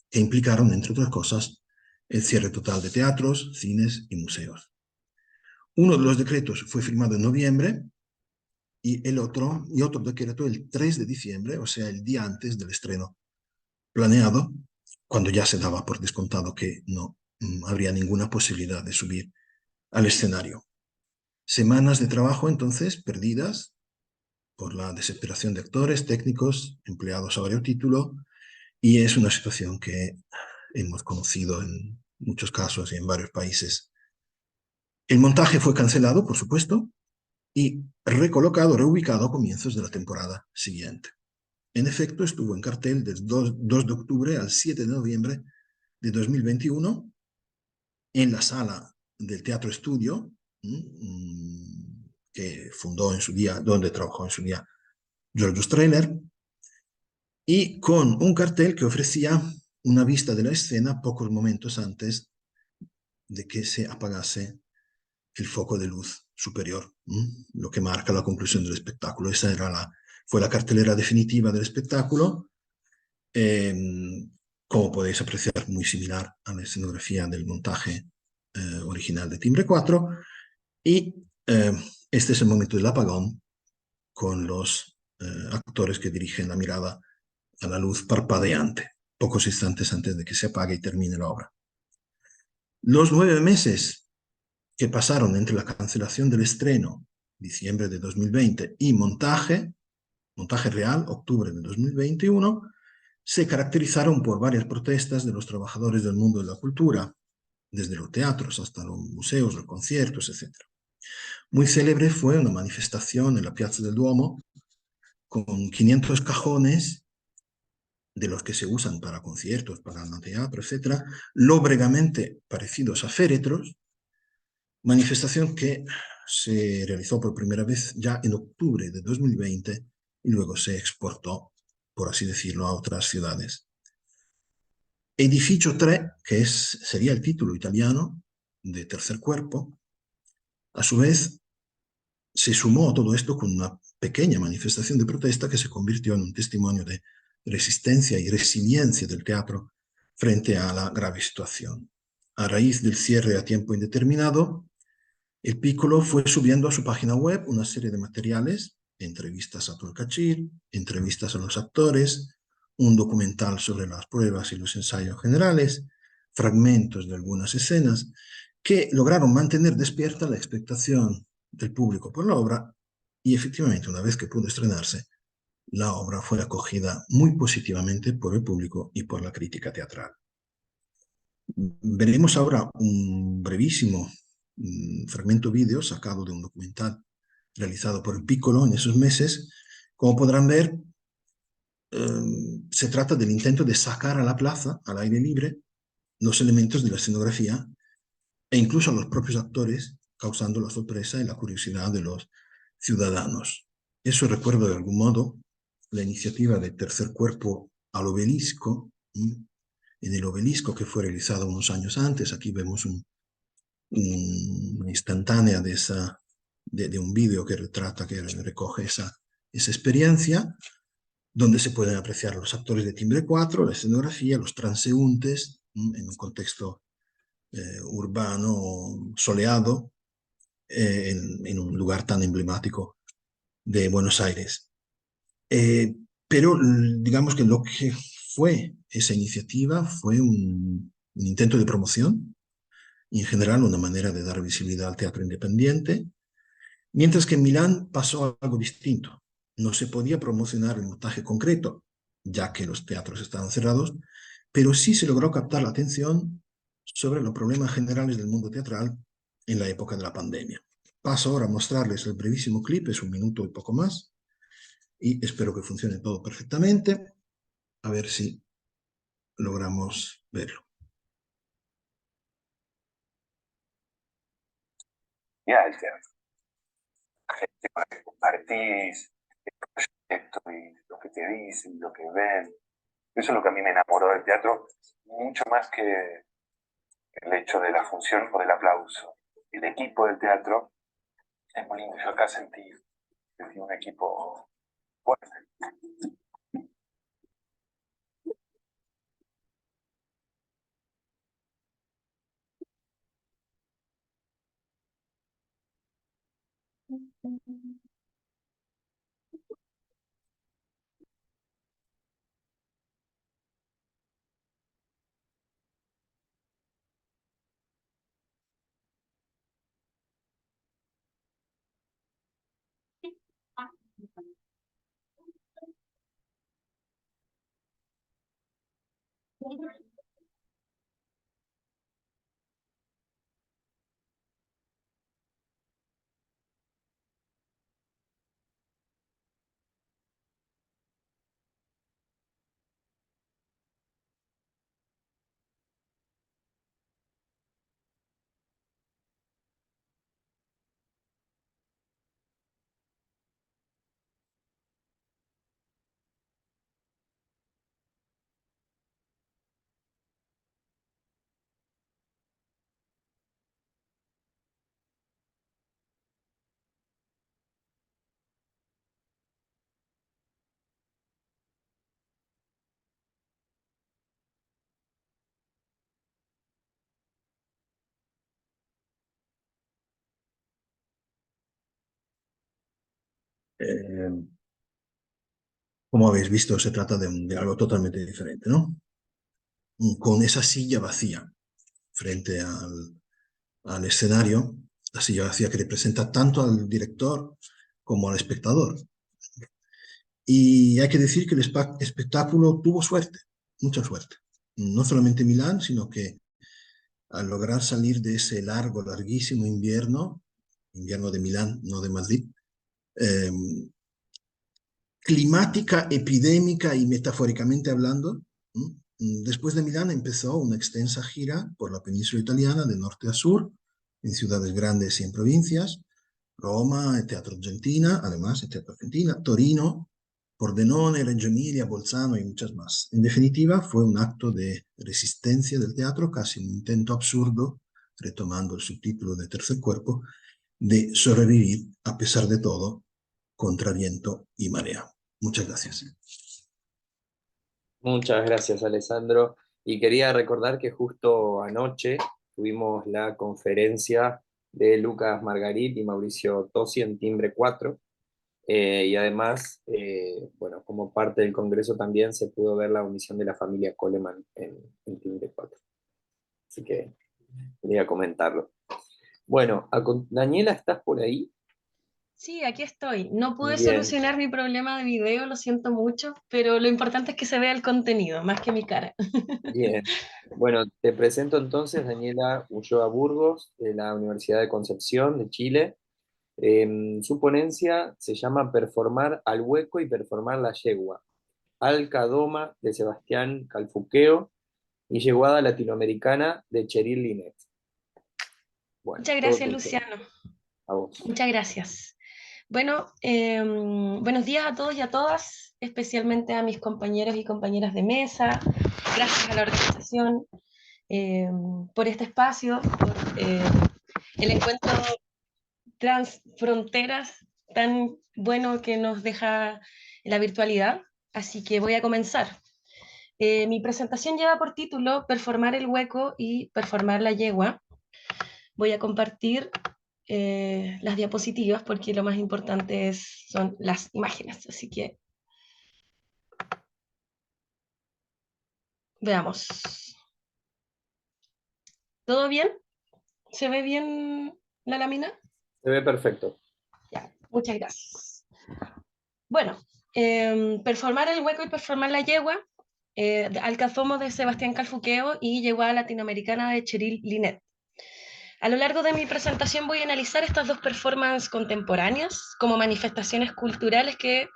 que implicaron, entre otras cosas, el cierre total de teatros, cines y museos. Uno de los decretos fue firmado en noviembre y otro decreto el 3 de diciembre, o sea, el día antes del estreno planeado, cuando ya se daba por descontado que no habría ninguna posibilidad de subir al escenario. Semanas de trabajo entonces perdidas por la desesperación de actores, técnicos, empleados a varios títulos, y es una situación que hemos conocido en muchos casos y en varios países. El montaje fue cancelado, por supuesto, y reubicado a comienzos de la temporada siguiente. En efecto, estuvo en cartel del 2 de octubre al 7 de noviembre de 2021 en la sala del Teatro Estudio, que fundó en su día, donde trabajó en su día Giorgio Strehler, y con un cartel que ofrecía una vista de la escena pocos momentos antes de que se apagase el foco de luz superior, lo que marca la conclusión del espectáculo. Esa fue la cartelera definitiva del espectáculo, como podéis apreciar, muy similar a la escenografía del montaje original de Timbre 4, y este es el momento del apagón con los actores que dirigen la mirada a la luz parpadeante, pocos instantes antes de que se apague y termine la obra. Los 9 meses que pasaron entre la cancelación del estreno, diciembre de 2020, y montaje real, octubre de 2021, se caracterizaron por varias protestas de los trabajadores del mundo de la cultura, desde los teatros hasta los museos, los conciertos, etc. Muy célebre fue una manifestación en la Piazza del Duomo con 500 cajones de los que se usan para conciertos, para el teatro, etc., lóbregamente parecidos a féretros, manifestación que se realizó por primera vez ya en octubre de 2020 y luego se exportó, por así decirlo, a otras ciudades. Edificio 3, que sería el título italiano de Tercer Cuerpo, a su vez se sumó a todo esto con una pequeña manifestación de protesta que se convirtió en un testimonio de resistencia y resiliencia del teatro frente a la grave situación. A raíz del cierre a tiempo indeterminado, el Piccolo fue subiendo a su página web una serie de materiales, entrevistas a Tolcachir, entrevistas a los actores, un documental sobre las pruebas y los ensayos generales, fragmentos de algunas escenas, que lograron mantener despierta la expectación del público por la obra, y efectivamente, una vez que pudo estrenarse, la obra fue acogida muy positivamente por el público y por la crítica teatral. Veremos ahora un brevísimo fragmento vídeo sacado de un documental realizado por el Piccolo en esos meses. Como podrán ver, se trata del intento de sacar a la plaza, al aire libre, los elementos de la escenografía e incluso a los propios actores, causando la sorpresa y la curiosidad de los ciudadanos. Eso recuerda de algún modo la iniciativa de Tercer Cuerpo al Obelisco, en el Obelisco, que fue realizado unos años antes. Aquí vemos una instantánea de un vídeo que retrata, que recoge esa experiencia, donde se pueden apreciar los actores de Timbre 4, la escenografía, los transeúntes, en un contexto urbano, soleado, en un lugar tan emblemático de Buenos Aires. Pero digamos que lo que fue esa iniciativa fue un intento de promoción y en general una manera de dar visibilidad al teatro independiente, mientras que en Milán pasó algo distinto. No se podía promocionar el montaje concreto, ya que los teatros estaban cerrados, pero sí se logró captar la atención sobre los problemas generales del mundo teatral en la época de la pandemia. Paso ahora a mostrarles el brevísimo clip, es 1 minuto y poco más, y espero que funcione todo perfectamente. A ver si logramos verlo. Ya, el teatro. Gente con la que compartís el proyecto y lo que te dicen, lo que ven. Eso es lo que a mí me enamoró del teatro, mucho más que el hecho de la función o del aplauso. El equipo del teatro es muy lindo. Yo acá sentí un equipo fuerte. Eh, como habéis visto, se trata de algo totalmente diferente, ¿no? Con esa silla vacía frente al escenario, la silla vacía que representa tanto al director como al espectador. Y hay que decir que el espectáculo tuvo suerte, mucha suerte. No solamente Milán, sino que al lograr salir de ese largo, larguísimo invierno de Milán, no de Madrid, eh, climática, epidémica y metafóricamente hablando, después de Milán empezó una extensa gira por la península italiana de norte a sur, en ciudades grandes y en provincias, Roma, el Teatro Argentina, además el Teatro Argentina, Torino, Pordenone, Reggio Emilia, Bolzano y muchas más. En definitiva, fue un acto de resistencia del teatro, casi un intento absurdo, retomando el subtítulo de Tercer Cuerpo, de sobrevivir a pesar de todo, contra viento y marea. Muchas gracias. Muchas gracias, Alessandro. Y quería recordar que justo anoche tuvimos la conferencia de Lucas Margarit y Mauricio Tosi en Timbre 4. Y además, bueno, como parte del Congreso también se pudo ver la omisión de la familia Coleman en Timbre 4. Así que quería comentarlo. Bueno, Daniela, ¿estás por ahí? Sí, aquí estoy. No pude Bien, solucionar mi problema de video, lo siento mucho, pero lo importante es que se vea el contenido, más que mi cara. bien. Bueno, te presento entonces Daniela Ulloa Burgos, de la Universidad de Concepción, de Chile. Su ponencia se llama Performar al hueco y performar la yegua. Alca Doma, de Sebastián Calfuqueo, y Yeguada Latinoamericana, de Cheryl Linet. Bueno, Muchas todo gracias, tuyo. Luciano. A vos. Muchas gracias. Bueno, buenos días a todos y a todas, especialmente a mis compañeros y compañeras de mesa. Gracias a la organización por este espacio, por el encuentro transfronteras tan bueno que nos deja la virtualidad. Así que voy a comenzar. Mi presentación lleva por título Performar el hueco y performar la yegua. Voy a compartir las diapositivas porque lo más importante son las imágenes. Así que veamos. ¿Todo bien? ¿Se ve bien la lámina? Se ve perfecto. Ya, muchas gracias. Bueno, performar el hueco y performar la yegua, Alcazomo de Sebastián Calfuqueo y Yeguada Latinoamericana de Cheryl Linet. A lo largo de mi presentación voy a analizar estas dos performances contemporáneas como manifestaciones culturales que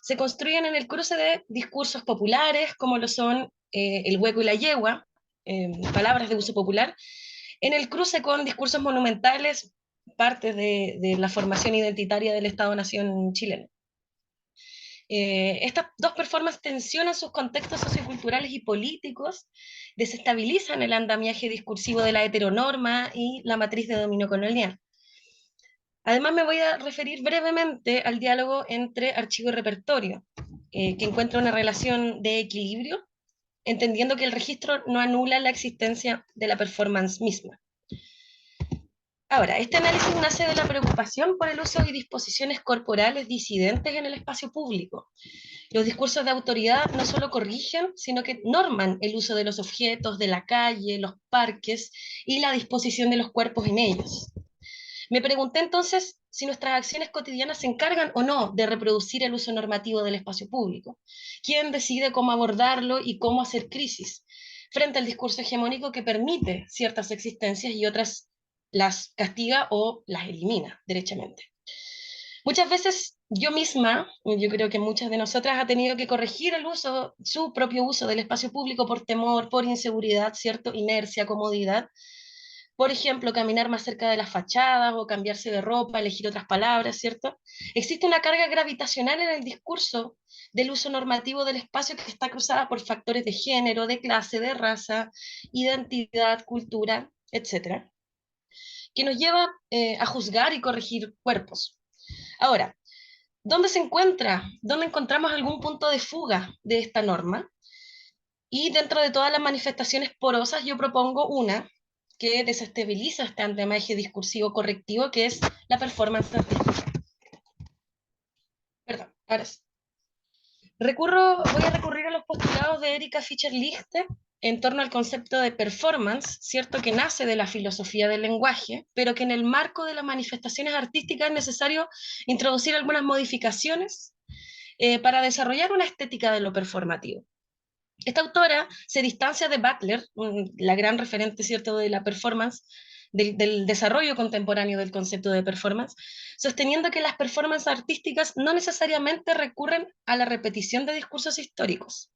se construyen en el cruce de discursos populares, como lo son el hueco y la yegua, palabras de uso popular, en el cruce con discursos monumentales, partes de la formación identitaria del Estado-Nación chileno. Estas dos performances tensionan sus contextos socioculturales y políticos, desestabilizan el andamiaje discursivo de la heteronorma y la matriz de dominio colonial. Además, me voy a referir brevemente al diálogo entre archivo y repertorio, que encuentra una relación de equilibrio, entendiendo que el registro no anula la existencia de la performance misma. Ahora, este análisis nace de la preocupación por el uso y disposiciones corporales disidentes en el espacio público. Los discursos de autoridad no solo corrigen, sino que norman el uso de los objetos, de la calle, los parques y la disposición de los cuerpos en ellos. Me pregunté entonces si nuestras acciones cotidianas se encargan o no de reproducir el uso normativo del espacio público. ¿Quién decide cómo abordarlo y cómo hacer crisis frente al discurso hegemónico que permite ciertas existencias y otras las castiga o las elimina derechamente? Muchas veces yo misma, yo creo que muchas de nosotras ha tenido que corregir el uso, su propio uso del espacio público por temor, por inseguridad, ¿cierto? Inercia, comodidad. Por ejemplo, caminar más cerca de las fachadas o cambiarse de ropa, elegir otras palabras, ¿cierto? Existe una carga gravitacional en el discurso del uso normativo del espacio que está cruzada por factores de género, de clase, de raza, identidad, cultura, etcétera, que nos lleva a juzgar y corregir cuerpos. Ahora, ¿dónde encontramos algún punto de fuga de esta norma? Y dentro de todas las manifestaciones porosas, yo propongo una que desestabiliza este andamiaje discursivo correctivo, que es la performance artística. Ahora sí. Voy a recurrir a los postulados de Erika Fischer-Lichte en torno al concepto de performance, cierto, que nace de la filosofía del lenguaje, pero que en el marco de las manifestaciones artísticas es necesario introducir algunas modificaciones para desarrollar una estética de lo performativo. Esta autora se distancia de Butler, la gran referente, cierto, de la performance, del desarrollo contemporáneo del concepto de performance, sosteniendo que las performances artísticas no necesariamente recurren a la repetición de discursos históricos.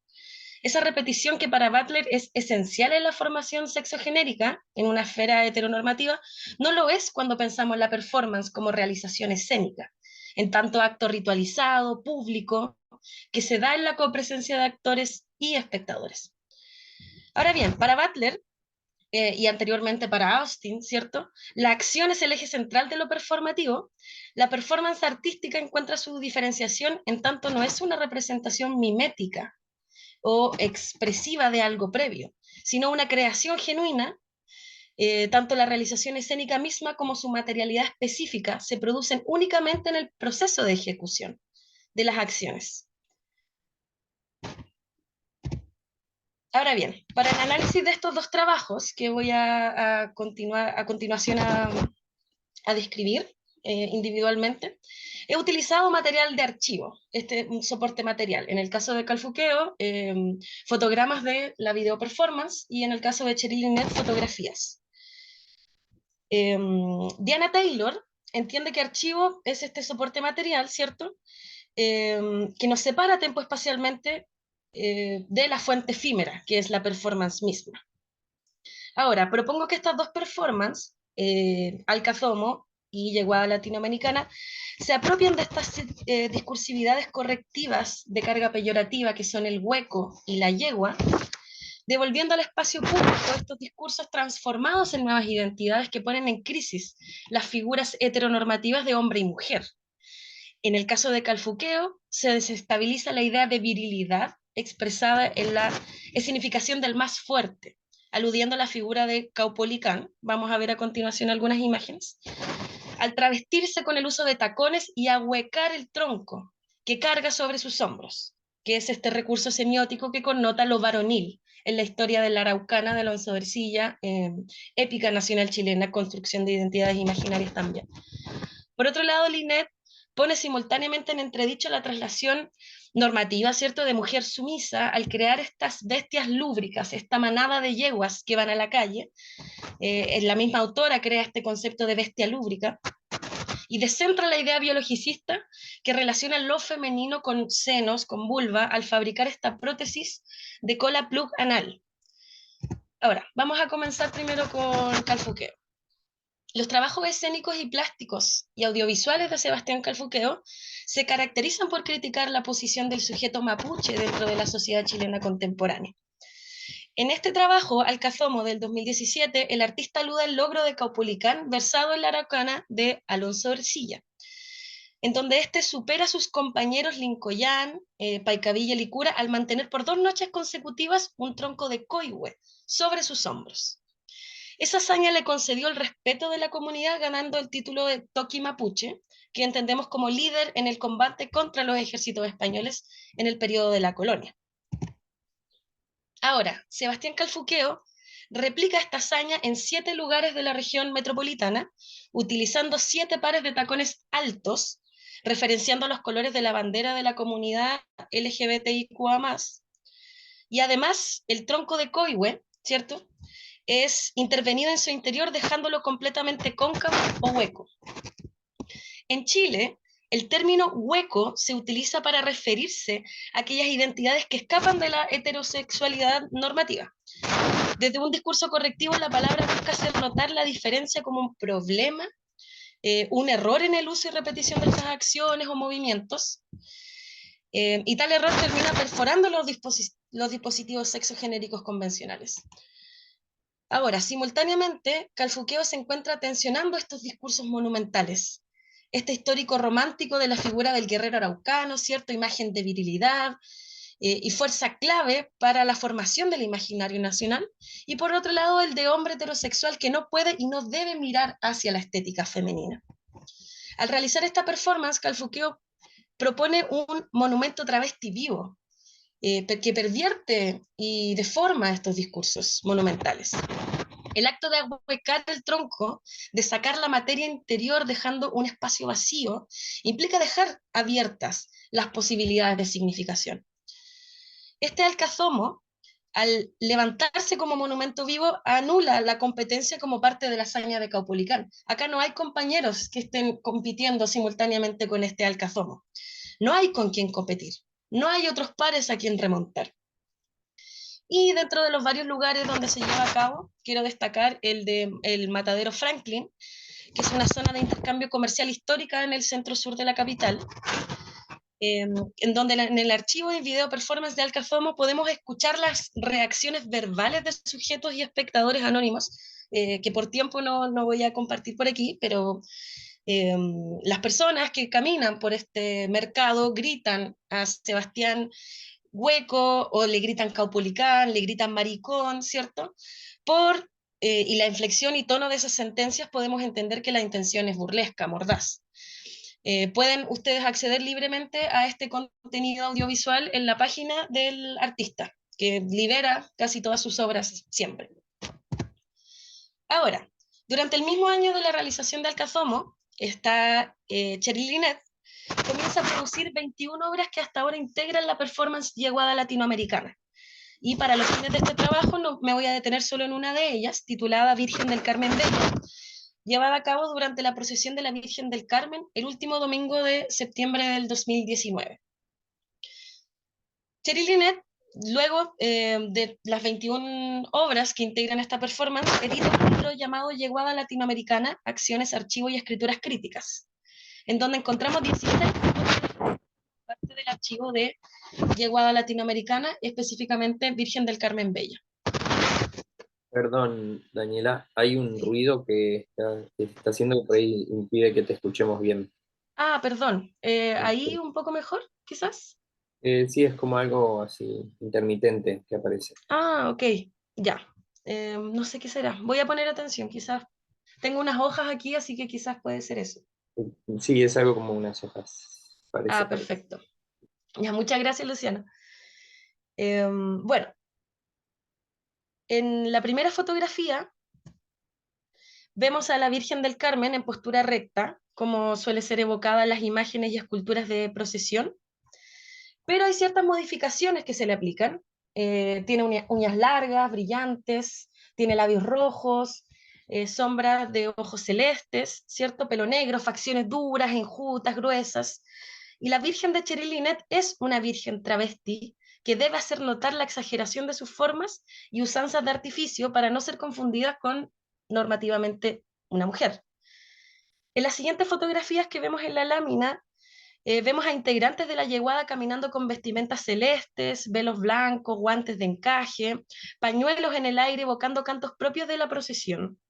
Esa repetición que para Butler es esencial en la formación sexogenérica, en una esfera heteronormativa, no lo es cuando pensamos en la performance como realización escénica, en tanto acto ritualizado, público, que se da en la copresencia de actores y espectadores. Ahora bien, para Butler, y anteriormente para Austin, ¿cierto? La acción es el eje central de lo performativo. La performance artística encuentra su diferenciación en tanto no es una representación mimética o expresiva de algo previo, sino una creación genuina. Tanto la realización escénica misma como su materialidad específica se producen únicamente en el proceso de ejecución de las acciones. Ahora bien, para el análisis de estos dos trabajos que voy a continuación a describir individualmente, he utilizado material de archivo, un soporte material. En el caso de Calfuqueo, fotogramas de la video performance, y en el caso de Cheryl Lynette, fotografías. Diana Taylor entiende que archivo es este soporte material, ¿cierto? Que nos separa tempoespacialmente de la fuente efímera, que es la performance misma. Ahora, propongo que estas dos performances, Alcazomo y Yeguada Latinoamericana, se apropien de estas discursividades correctivas de carga peyorativa que son el hueco y la yegua, devolviendo al espacio público estos discursos transformados en nuevas identidades que ponen en crisis las figuras heteronormativas de hombre y mujer. En el caso de Calfuqueo, se desestabiliza la idea de virilidad expresada en la escenificación del más fuerte, aludiendo a la figura de Caupolicán. Vamos a ver a continuación algunas imágenes. Al travestirse con el uso de tacones y ahuecar el tronco que carga sobre sus hombros, que es este recurso semiótico que connota lo varonil en la historia de la Araucana de Alonso Ercilla, épica nacional chilena, construcción de identidades imaginarias también. Por otro lado, Lynette pone simultáneamente en entredicho la traslación normativa, ¿cierto?, de mujer sumisa al crear estas bestias lúbricas, esta manada de yeguas que van a la calle. La misma autora crea este concepto de bestia lúbrica y descentra la idea biologicista que relaciona lo femenino con senos, con vulva, al fabricar esta prótesis de cola plug anal. Ahora, vamos a comenzar primero con Calfuqueo. Los trabajos escénicos y plásticos y audiovisuales de Sebastián Calfuqueo se caracterizan por criticar la posición del sujeto mapuche dentro de la sociedad chilena contemporánea. En este trabajo, Alcazomo del 2017, el artista alude al logro de Caupolicán versado en la Araucana de Alonso Ercilla, en donde éste supera a sus compañeros Lincoyán, Paicavilla y Licura al mantener por 2 noches consecutivas un tronco de coihue sobre sus hombros. Esa hazaña le concedió el respeto de la comunidad, ganando el título de Toqui Mapuche, que entendemos como líder en el combate contra los ejércitos españoles en el periodo de la colonia. Ahora, Sebastián Calfuqueo replica esta hazaña en 7 lugares de la región metropolitana, utilizando 7 pares de tacones altos, referenciando los colores de la bandera de la comunidad LGBTIQA+. Y además, el tronco de coihue, ¿cierto?, es intervenido en su interior dejándolo completamente cóncavo o hueco. En Chile, el término hueco se utiliza para referirse a aquellas identidades que escapan de la heterosexualidad normativa. Desde un discurso correctivo, la palabra busca hacer notar la diferencia como un problema, un error en el uso y repetición de estas acciones o movimientos, y tal error termina perforando los dispositivos sexogenéricos convencionales. Ahora, simultáneamente, Calfuqueo se encuentra tensionando estos discursos monumentales, este histórico romántico de la figura del guerrero araucano, cierta imagen de virilidad y fuerza clave para la formación del imaginario nacional, y por otro lado el de hombre heterosexual que no puede y no debe mirar hacia la estética femenina. Al realizar esta performance, Calfuqueo propone un monumento travesti vivo, que pervierte y deforma estos discursos monumentales. El acto de ahuecar el tronco, de sacar la materia interior dejando un espacio vacío, implica dejar abiertas las posibilidades de significación. Este alcazomo, al levantarse como monumento vivo, anula la competencia como parte de la hazaña de Caupolicán. Acá no hay compañeros que estén compitiendo simultáneamente con este alcazomo. No hay con quien competir. No hay otros pares a quien remontar. Y dentro de los varios lugares donde se lleva a cabo, quiero destacar el Matadero Franklin, que es una zona de intercambio comercial histórica en el centro sur de la capital, en donde en el archivo y video performance de Alcazomo podemos escuchar las reacciones verbales de sujetos y espectadores anónimos, que por tiempo no voy a compartir por aquí, pero las personas que caminan por este mercado gritan a Sebastián hueco, o le gritan caupolicán, le gritan maricón, ¿cierto? Y la inflexión y tono de esas sentencias podemos entender que la intención es burlesca, mordaz. Pueden ustedes acceder libremente a este contenido audiovisual en la página del artista, que libera casi todas sus obras siempre. Ahora, durante el mismo año de la realización de Alcazomo, Cheryl Lynette comienza a producir 21 obras que hasta ahora integran la performance yeguada latinoamericana. Y para los fines de este trabajo me voy a detener solo en una de ellas, titulada Virgen del Carmen Bella, llevada a cabo durante la procesión de la Virgen del Carmen el último domingo de septiembre del 2019. Cheryl Lynette, luego de las 21 obras que integran esta performance, edita un libro llamado Yeguada Latinoamericana, Acciones, Archivo y Escrituras Críticas, en donde encontramos 16 parte del archivo de Yeguada Latinoamericana, específicamente Virgen del Carmen Bella. Perdón, Daniela, hay un ruido que está haciendo que por ahí impide que te escuchemos bien. Ah, perdón. Ahí un poco mejor, quizás. Sí, es como algo así intermitente que aparece. Ah, ok, ya. No sé qué será. Voy a poner atención, quizás. Tengo unas hojas aquí, así que quizás puede ser eso. Sí, es algo como unas hojas. Ah, Parece. perfecto. Ya, muchas gracias, Luciana. Bueno, en la primera fotografía vemos a la Virgen del Carmen en postura recta, como suele ser evocada en las imágenes y esculturas de procesión, pero hay ciertas modificaciones que se le aplican. Tiene uñas largas, brillantes, tiene labios rojos, sombras de ojos celestes, ¿cierto? Pelo negro, facciones duras, enjutas, gruesas. Y la Virgen de Cheryl Lynette es una virgen travesti que debe hacer notar la exageración de sus formas y usanzas de artificio para no ser confundida con normativamente una mujer. En las siguientes fotografías que vemos en la lámina, vemos a integrantes de la yeguada caminando con vestimentas celestes, velos blancos, guantes de encaje, pañuelos en el aire evocando cantos propios de la procesión.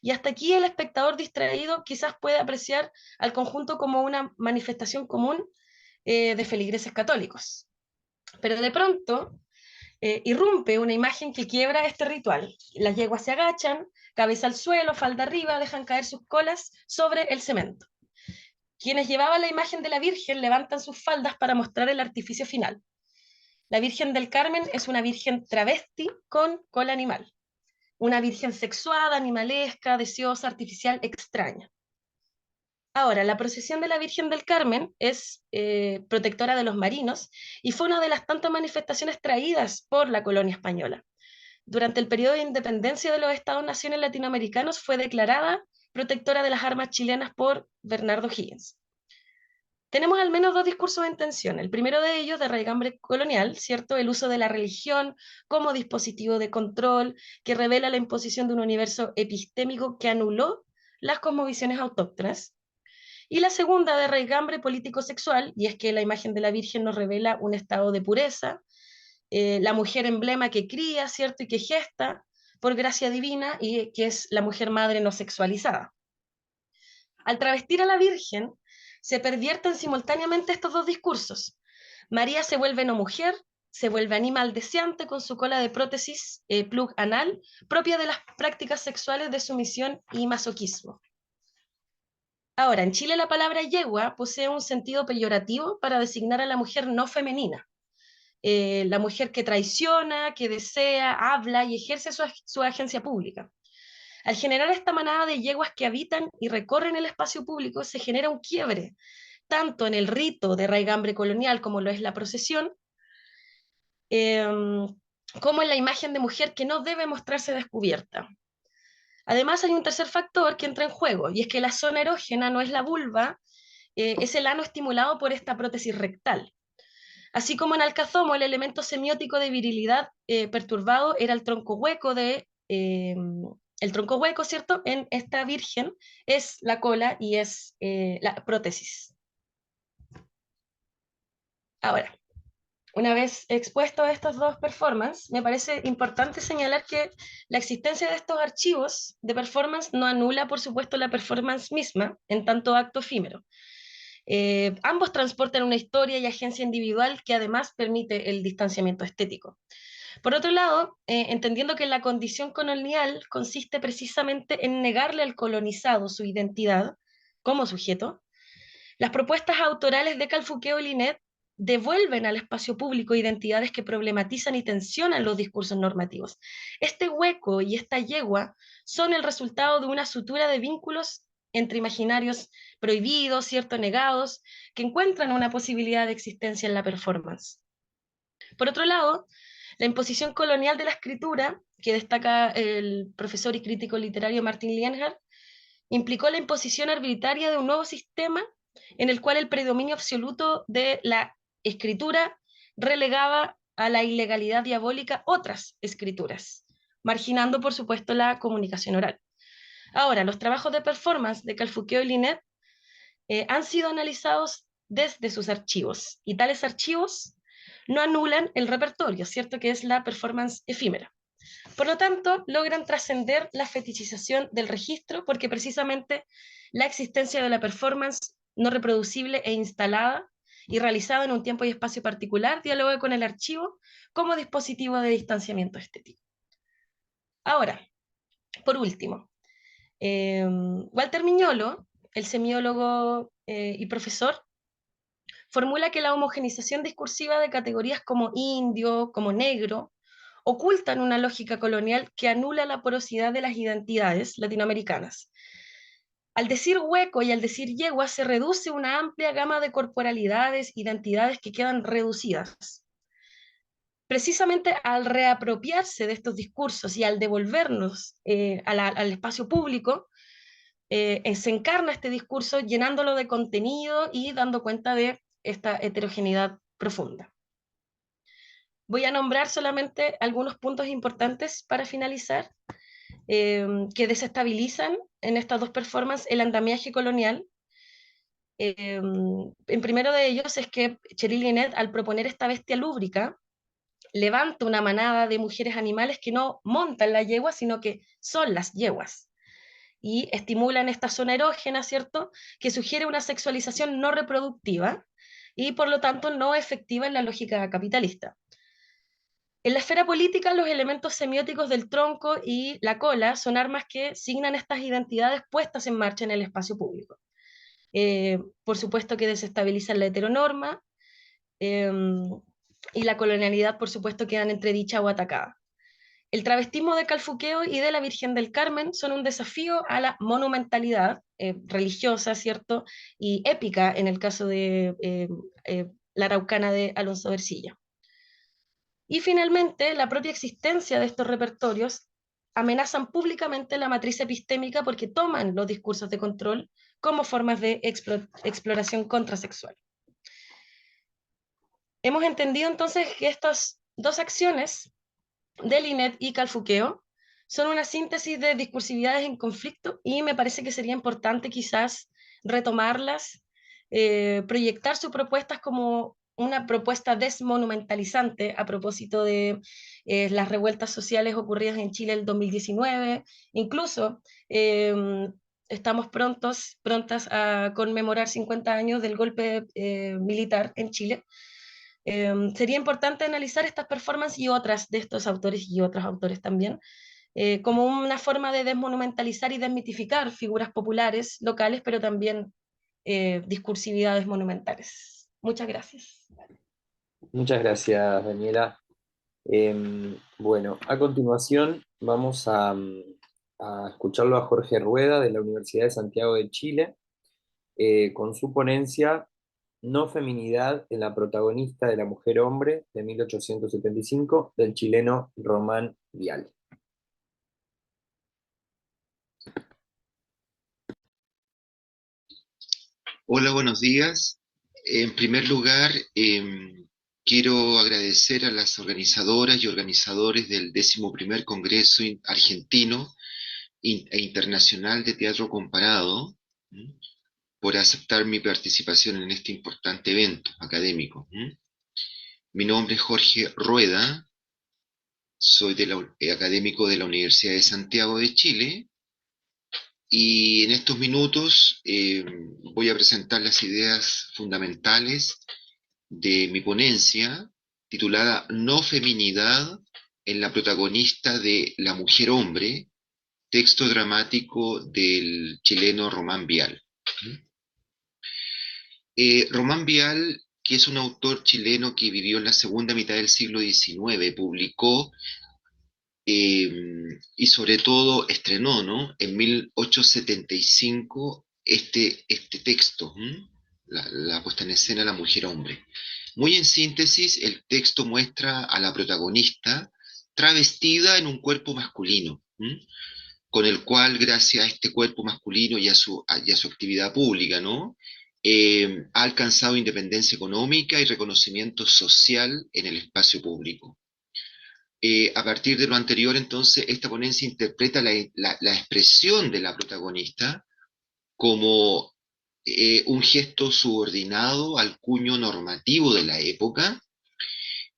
Y hasta aquí el espectador distraído quizás puede apreciar al conjunto como una manifestación común de feligreses católicos. Pero de pronto irrumpe una imagen que quiebra este ritual. Las yeguas se agachan, cabeza al suelo, falda arriba, dejan caer sus colas sobre el cemento. Quienes llevaban la imagen de la Virgen levantan sus faldas para mostrar el artificio final. La Virgen del Carmen es una virgen travesti con cola animal. Una virgen sexuada, animalesca, deseosa, artificial, extraña. Ahora, la procesión de la Virgen del Carmen es protectora de los marinos y fue una de las tantas manifestaciones traídas por la colonia española. Durante el periodo de independencia de los Estados-naciones latinoamericanos fue declarada protectora de las armas chilenas por Bernardo Higgins. Tenemos al menos dos discursos en tensión. El primero de ellos, de raigambre colonial, ¿cierto? El uso de la religión como dispositivo de control que revela la imposición de un universo epistémico que anuló las cosmovisiones autóctonas. Y la segunda, de raigambre político-sexual, y es que la imagen de la Virgen nos revela un estado de pureza, la mujer emblema que cría, ¿cierto? Y que gesta por gracia divina, y que es la mujer madre no sexualizada. Al travestir a la Virgen, se pervierten simultáneamente estos dos discursos. María se vuelve no mujer, se vuelve animal deseante con su cola de prótesis plug anal, propia de las prácticas sexuales de sumisión y masoquismo. Ahora, en Chile la palabra yegua posee un sentido peyorativo para designar a la mujer no femenina, la mujer que traiciona, que desea, habla y ejerce su agencia pública. Al generar esta manada de yeguas que habitan y recorren el espacio público, se genera un quiebre, tanto en el rito de raigambre colonial como lo es la procesión, como en la imagen de mujer que no debe mostrarse descubierta. Además, hay un tercer factor que entra en juego, y es que la zona erógena no es la vulva, es el ano estimulado por esta prótesis rectal. Así como en Alcazomo, el elemento semiótico de virilidad perturbado era el tronco hueco el tronco hueco, ¿cierto? En esta virgen es la cola y es la prótesis. Ahora, una vez expuesto a estas dos performances, me parece importante señalar que la existencia de estos archivos de performance no anula, por supuesto, la performance misma en tanto acto efímero. Ambos transportan una historia y agencia individual que además permite el distanciamiento estético. Por otro lado, entendiendo que la condición colonial consiste precisamente en negarle al colonizado su identidad como sujeto, las propuestas autorales de Calfuqueo y Linet devuelven al espacio público identidades que problematizan y tensionan los discursos normativos. Este hueco y esta yegua son el resultado de una sutura de vínculos entre imaginarios prohibidos, cierto, negados, que encuentran una posibilidad de existencia en la performance. Por otro lado, la imposición colonial de la escritura, que destaca el profesor y crítico literario Martin Lienhardt, implicó la imposición arbitraria de un nuevo sistema en el cual el predominio absoluto de la escritura relegaba a la ilegalidad diabólica otras escrituras, marginando, por supuesto, la comunicación oral. Ahora, los trabajos de performance de Calfuqueo y Linet han sido analizados desde sus archivos, y tales archivos no anulan el repertorio, ¿cierto? Que es la performance efímera. Por lo tanto, logran trascender la fetichización del registro porque precisamente la existencia de la performance no reproducible e instalada y realizada en un tiempo y espacio particular dialoga con el archivo como dispositivo de distanciamiento estético. Ahora, por último, Walter Miñolo, el semiólogo y profesor, formula que la homogenización discursiva de categorías como indio, como negro, ocultan una lógica colonial que anula la porosidad de las identidades latinoamericanas. Al decir hueco y al decir yegua se reduce una amplia gama de corporalidades, identidades que quedan reducidas. Precisamente al reapropiarse de estos discursos y al devolvernos al espacio público, se encarna este discurso llenándolo de contenido y dando cuenta de esta heterogeneidad profunda. Voy a nombrar solamente algunos puntos importantes para finalizar, que desestabilizan en estas dos performances el andamiaje colonial. En primero de ellos es que Cheryl Linet, al proponer esta bestia lúbrica, levanta una manada de mujeres animales que no montan la yegua, sino que son las yeguas, y estimulan esta zona erógena, ¿cierto?, que sugiere una sexualización no reproductiva y por lo tanto no efectiva en la lógica capitalista. En la esfera política, los elementos semióticos del tronco y la cola son armas que signan estas identidades puestas en marcha en el espacio público. Por supuesto que desestabilizan la heteronorma, y la colonialidad, por supuesto, quedan entredicha o atacada. El travestismo de Calfuqueo y de la Virgen del Carmen son un desafío a la monumentalidad religiosa, ¿cierto?, y épica en el caso de la Araucana de Alonso de Ercilla. Y finalmente, la propia existencia de estos repertorios amenazan públicamente la matriz epistémica porque toman los discursos de control como formas de exploración contrasexual. Hemos entendido entonces que estas dos acciones de Linet y Calfuqueo son una síntesis de discursividades en conflicto y me parece que sería importante quizás retomarlas, proyectar sus propuestas como una propuesta desmonumentalizante a propósito de las revueltas sociales ocurridas en Chile el 2019, incluso estamos prontas a conmemorar 50 años del golpe militar en Chile. Sería importante analizar estas performances y otras de estos autores y otros autores también, como una forma de desmonumentalizar y desmitificar figuras populares, locales, pero también discursividades monumentales. Muchas gracias. Muchas gracias, Daniela. Bueno, a continuación vamos a escucharlo a Jorge Rueda de la Universidad de Santiago de Chile, con su ponencia No feminidad en la protagonista de La mujer hombre de 1875 del chileno Román Vial. Hola, buenos días. En primer lugar, quiero agradecer a las organizadoras y organizadores del 11º Congreso Argentino e Internacional de Teatro Comparado, ¿m? Por aceptar mi participación en este importante evento académico. Mi nombre es Jorge Rueda, soy académico de la Universidad de Santiago de Chile, y en estos minutos voy a presentar las ideas fundamentales de mi ponencia, titulada No feminidad en la protagonista de La mujer hombre, texto dramático del chileno Román Vial. Román Vial, que es un autor chileno que vivió en la segunda mitad del siglo XIX, publicó y sobre todo estrenó, ¿no?, en 1875 este texto, la puesta en escena La mujer hombre. Muy en síntesis, el texto muestra a la protagonista travestida en un cuerpo masculino, con el cual, gracias a este cuerpo masculino y a su actividad pública, ¿no?, ha alcanzado independencia económica y reconocimiento social en el espacio público. A partir de lo anterior, entonces, esta ponencia interpreta la expresión de la protagonista como un gesto subordinado al cuño normativo de la época,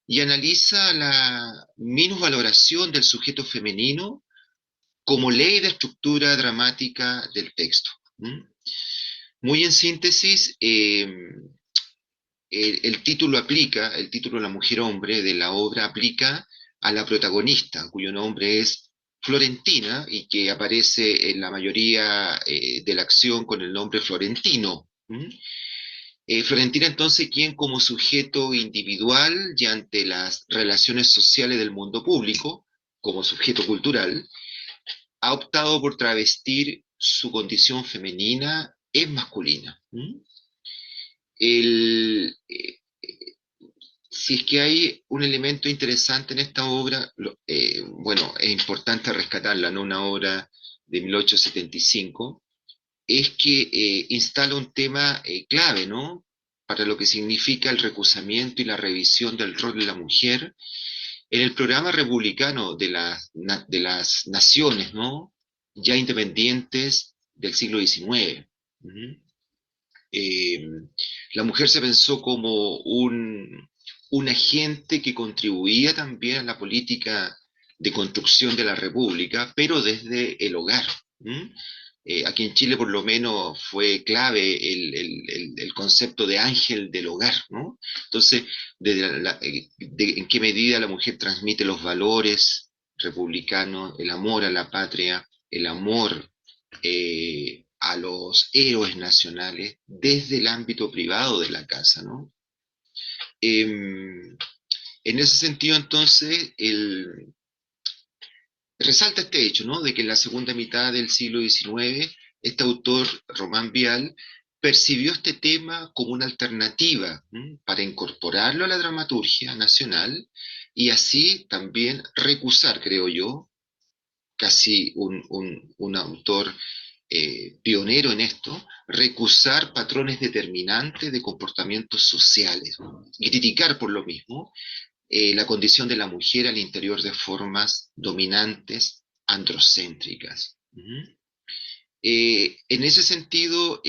y analiza la minusvaloración del sujeto femenino como ley de estructura dramática del texto. Muy en síntesis, el título La mujer hombre de la obra aplica a la protagonista, cuyo nombre es Florentina y que aparece en la mayoría de la acción con el nombre Florentino. Florentina, entonces, quien como sujeto individual y ante las relaciones sociales del mundo público, como sujeto cultural, ha optado por travestir su condición femenina en masculina. Si es que hay un elemento interesante en esta obra, bueno, es importante rescatarla, ¿no?, una obra de 1875, es que instala un tema clave, ¿no?, para lo que significa el recusamiento y la revisión del rol de la mujer en el programa republicano de las naciones, ¿no?, ya independientes del siglo XIX. La mujer se pensó como un agente que contribuía también a la política de construcción de la República, pero desde el hogar. Aquí en Chile por lo menos fue clave el concepto de ángel del hogar, ¿no? Entonces, en qué medida la mujer transmite los valores republicanos, el amor a la patria, el amor a los héroes nacionales desde el ámbito privado de la casa, ¿no? En ese sentido, entonces, resalta este hecho, ¿no?, de que en la segunda mitad del siglo XIX, este autor, Román Vial, percibió este tema como una alternativa para incorporarlo a la dramaturgia nacional y así también recusar, creo yo, casi un autor pionero en esto, recusar patrones determinantes de comportamientos sociales, ¿no?, y criticar por lo mismo la condición de la mujer al interior de formas dominantes androcéntricas. En ese sentido,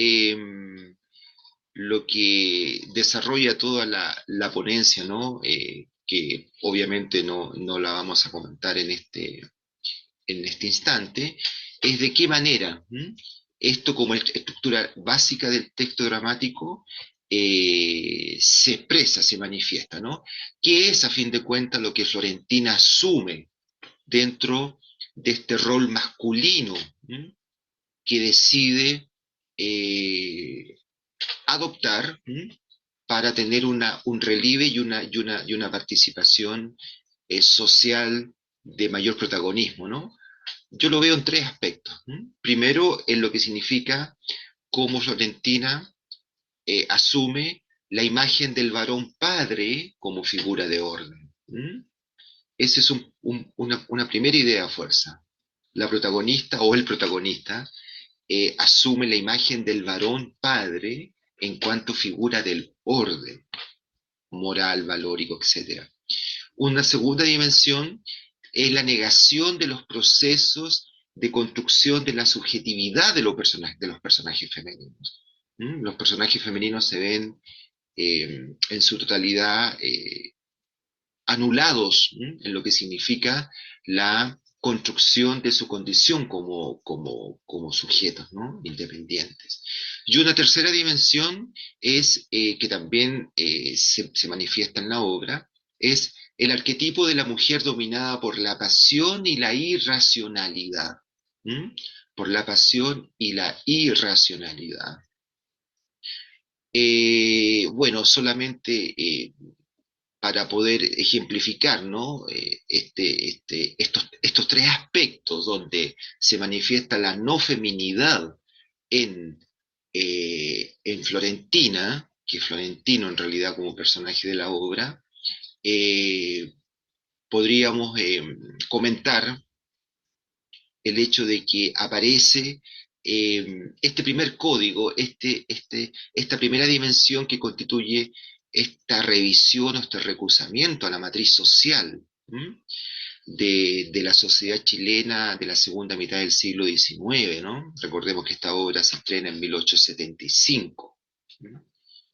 lo que desarrolla toda la ponencia, ¿no?, que obviamente no la vamos a comentar en este instante, es de qué manera esto, como estructura básica del texto dramático, se expresa, se manifiesta, ¿no? ¿Qué es, a fin de cuentas, lo que Florentina asume dentro de este rol masculino que decide adoptar para tener un relieve y una participación social de mayor protagonismo, ¿no? Yo lo veo en tres aspectos. Primero, en lo que significa cómo Florentina asume la imagen del varón padre como figura de orden. Esa es una primera idea de fuerza. La protagonista o el protagonista asume la imagen del varón padre en cuanto figura del orden moral, valórico, etc. Una segunda dimensión es la negación de los procesos de construcción de la subjetividad de los personajes femeninos. Los personajes femeninos se ven en su totalidad anulados en lo que significa la construcción de su condición como sujetos, ¿no? Independientes. Y una tercera dimensión es, que también se manifiesta en la obra, es el arquetipo de la mujer dominada por la pasión y la irracionalidad. Por la pasión y la irracionalidad. Bueno, solamente para poder ejemplificar, ¿no? Estos tres aspectos donde se manifiesta la no feminidad en Florentina, que es Florentino en realidad como personaje de la obra, podríamos comentar el hecho de que aparece este primer código, esta primera dimensión que constituye esta revisión o este recusamiento a la matriz social de la sociedad chilena de la segunda mitad del siglo XIX, ¿no? Recordemos que esta obra se estrena en 1875.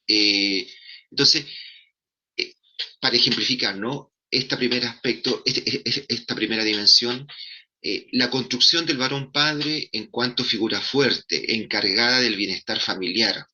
Entonces, para ejemplificar, ¿no? Este primer aspecto, esta primera dimensión, la construcción del varón padre en cuanto figura fuerte, encargada del bienestar familiar.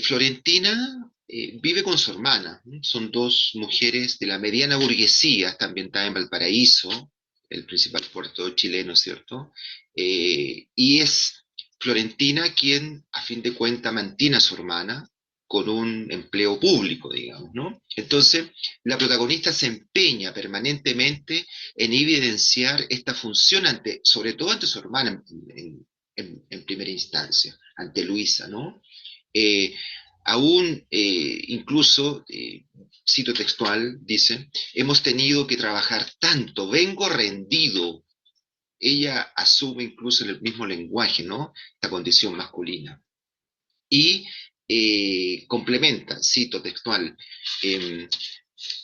Florentina vive con su hermana, son dos mujeres de la mediana burguesía, está ambientada en Valparaíso, el principal puerto chileno, ¿cierto? Y es Florentina quien, a fin de cuentas, mantiene a su hermana con un empleo público, digamos, ¿no? Entonces, la protagonista se empeña permanentemente en evidenciar esta función, sobre todo ante su hermana en primera instancia, ante Luisa, ¿no? Aún, incluso, cito textual, dice, hemos tenido que trabajar tanto, vengo rendido. Ella asume incluso en el mismo lenguaje, ¿no? Esta condición masculina. Y complementa, cito textual,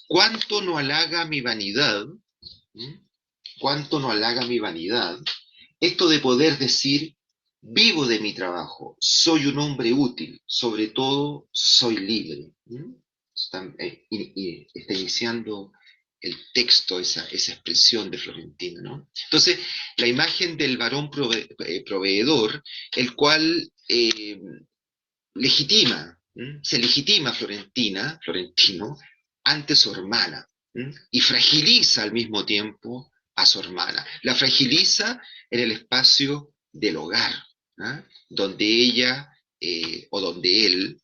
¿cuánto no halaga mi vanidad? ¿Cuánto no halaga mi vanidad? Esto de poder decir, vivo de mi trabajo, soy un hombre útil, sobre todo soy libre. Está iniciando el texto, esa expresión de Florentina, ¿no? Entonces, la imagen del varón proveedor, el cual se legitima Florentino, ante su hermana, y fragiliza al mismo tiempo a su hermana. La fragiliza en el espacio del hogar, donde ella o donde él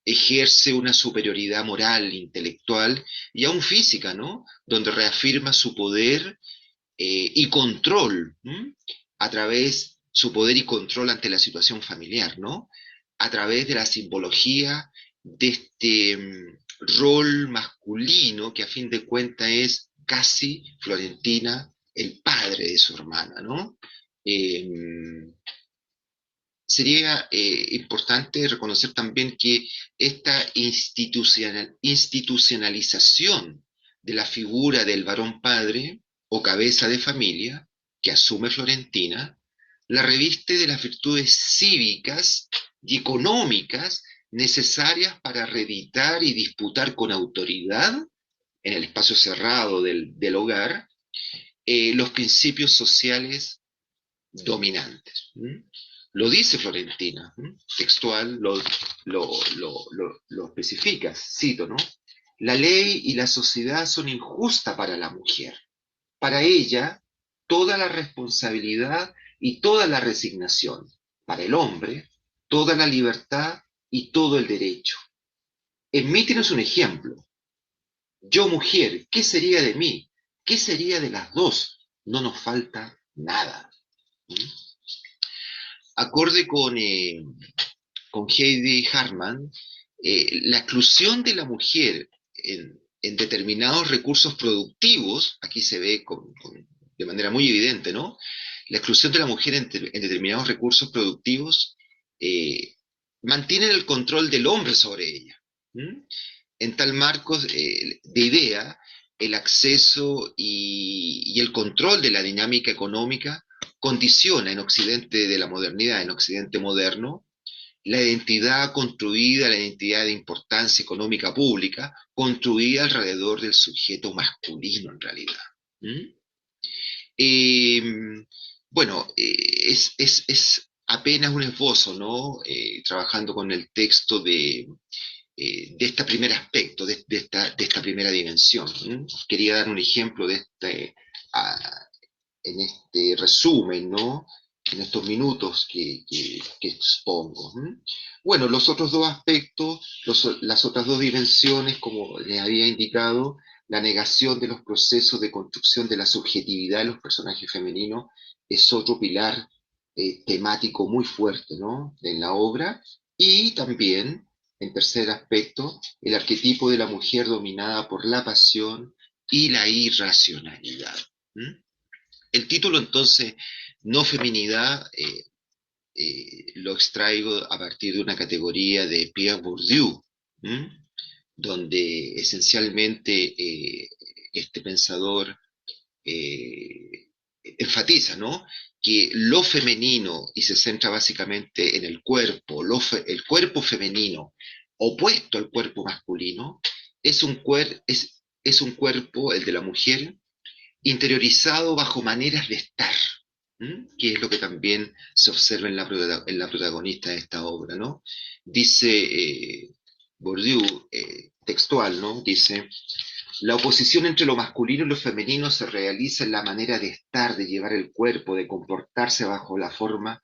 ejerce una superioridad moral, intelectual y aún física, ¿no? Donde reafirma su poder y control a través su poder y control ante la situación familiar, ¿no? A través de la simbología de este rol masculino que a fin de cuentas es casi Florentina, el padre de su hermana, ¿no? Sería importante reconocer también que esta institucionalización de la figura del varón padre o cabeza de familia que asume Florentina, la reviste de las virtudes cívicas y económicas necesarias para reeditar y disputar con autoridad, en el espacio cerrado del hogar, los principios sociales dominantes. Lo dice Florentina, textual, lo especifica, cito, ¿no? La ley y la sociedad son injustas para la mujer. Para ella, toda la responsabilidad y toda la resignación. Para el hombre, toda la libertad y todo el derecho. En mí tienes un ejemplo. Yo, mujer, ¿qué sería de mí? ¿Qué sería de las dos? No nos falta nada. ¿Mm? Acorde con Heidi Hartman, la exclusión de la mujer en determinados recursos productivos, aquí se ve de manera muy evidente, ¿no? La exclusión de la mujer en determinados recursos productivos mantiene el control del hombre sobre ella. ¿Mm? En tal marco de idea, el acceso y el control de la dinámica económica condiciona en Occidente de la modernidad, en Occidente moderno, la identidad construida, la identidad de importancia económica pública, construida alrededor del sujeto masculino en realidad. ¿Mm? Eh, bueno, es apenas un esbozo, ¿no? Trabajando con el texto de este primer aspecto, de esta primera dimensión. ¿Mm? Quería dar un ejemplo de en este resumen, ¿no? En estos minutos que expongo. ¿Mm? Bueno, los otros dos aspectos, las otras dos dimensiones, como les había indicado, la negación de los procesos de construcción de la subjetividad de los personajes femeninos es otro pilar temático muy fuerte, ¿no? En la obra, y también, en tercer aspecto, el arquetipo de la mujer dominada por la pasión y la irracionalidad. ¿Mm? El título entonces, no feminidad, lo extraigo a partir de una categoría de Pierre Bourdieu, ¿m? Donde esencialmente este pensador enfatiza, ¿no? Que lo femenino, y se centra básicamente en el cuerpo, el cuerpo femenino opuesto al cuerpo masculino, es es un cuerpo, el de la mujer, interiorizado bajo maneras de estar, que es lo que también se observa en la protagonista de esta obra, ¿no? Dice Bourdieu, textual, ¿no? Dice, la oposición entre lo masculino y lo femenino se realiza en la manera de estar, de llevar el cuerpo, de comportarse bajo la forma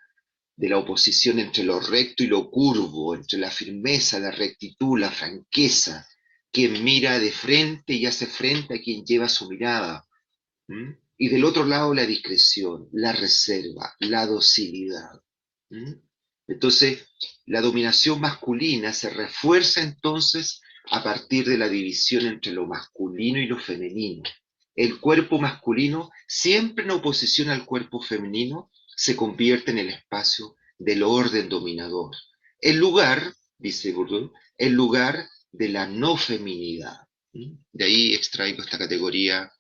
de la oposición entre lo recto y lo curvo, entre la firmeza, la rectitud, la franqueza, quien mira de frente y hace frente a quien lleva su mirada. ¿Mm? Y del otro lado la discreción, la reserva, la docilidad. ¿Mm? Entonces, la dominación masculina se refuerza entonces a partir de la división entre lo masculino y lo femenino. El cuerpo masculino, siempre en oposición al cuerpo femenino, se convierte en el espacio del orden dominador. El lugar, dice Bourdieu, el lugar de la no feminidad. ¿Mm? De ahí extraigo esta categoría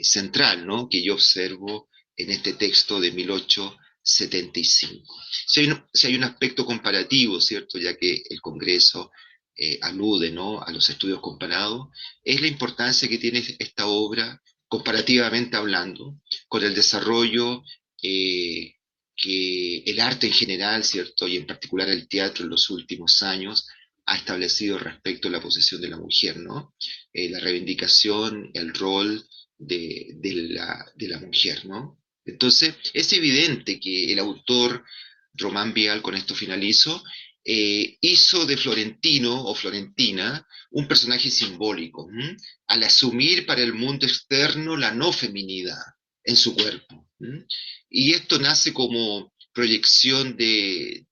central, ¿no? Que yo observo en este texto de 1875. Si hay un aspecto comparativo, ¿cierto? Ya que el Congreso alude, ¿no? A los estudios comparados, es la importancia que tiene esta obra, comparativamente hablando, con el desarrollo que el arte en general, ¿cierto? Y en particular el teatro en los últimos años ha establecido respecto a la posición de la mujer, ¿no? La reivindicación, el rol de la mujer, ¿no? Entonces, es evidente que el autor Román Vial, con esto finalizo, hizo de Florentino o Florentina un personaje simbólico, al asumir para el mundo externo la no feminidad en su cuerpo. Y esto nace como proyección del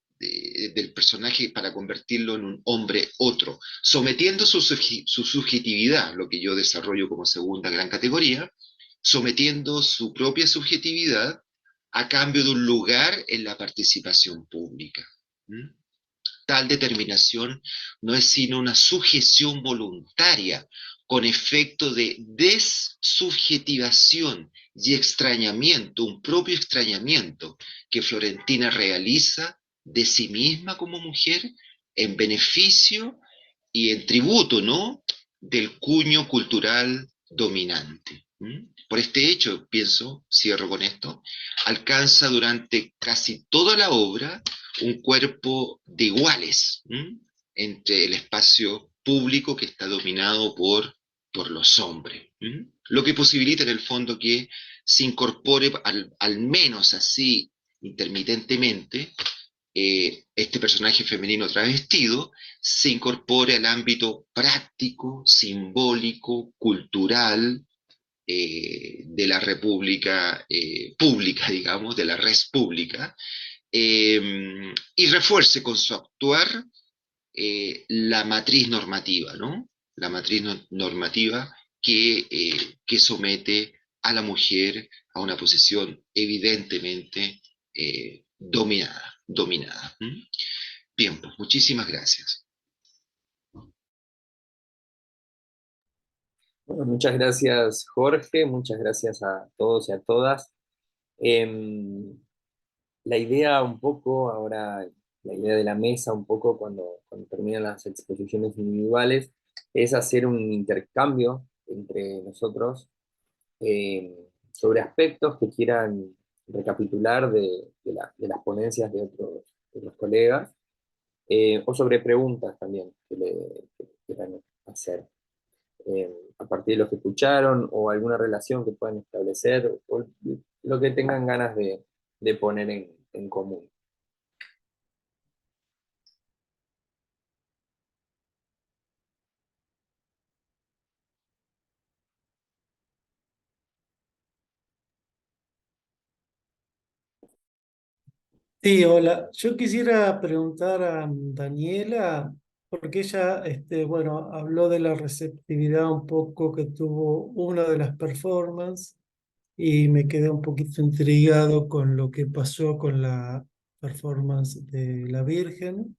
personaje para convertirlo en un hombre otro, sometiendo su subjetividad, lo que yo desarrollo como segunda gran categoría, sometiendo su propia subjetividad a cambio de un lugar en la participación pública. ¿Mm? Tal determinación no es sino una sujeción voluntaria con efecto de desubjetivación y extrañamiento, un propio extrañamiento que Florentina realiza de sí misma como mujer en beneficio y en tributo, ¿no?, del cuño cultural dominante. Por este hecho, pienso, cierro con esto, alcanza durante casi toda la obra un cuerpo de iguales entre el espacio público que está dominado por por los hombres. Lo que posibilita en el fondo que se incorpore al menos así intermitentemente este personaje femenino travestido, se incorpore al ámbito práctico, simbólico, cultural de la república pública, digamos, de la res pública, y refuerce con su actuar la matriz normativa, ¿no? La matriz normativa que somete a la mujer a una posición evidentemente dominada. Bien, pues muchísimas gracias. Bueno, muchas gracias, Jorge, muchas gracias a todos y a todas. La idea un poco, ahora, la idea de la mesa un poco cuando terminan las exposiciones individuales, es hacer un intercambio entre nosotros sobre aspectos que quieran recapitular de las ponencias de otros colegas, o sobre preguntas también que quieran hacer a partir de lo que escucharon, o alguna relación que puedan establecer, o lo que tengan ganas de poner en común. Sí, hola. Yo quisiera preguntar a Daniela, porque ella, bueno, habló de la receptividad un poco que tuvo una de las performances y me quedé un poquito intrigado con lo que pasó con la performance de la Virgen,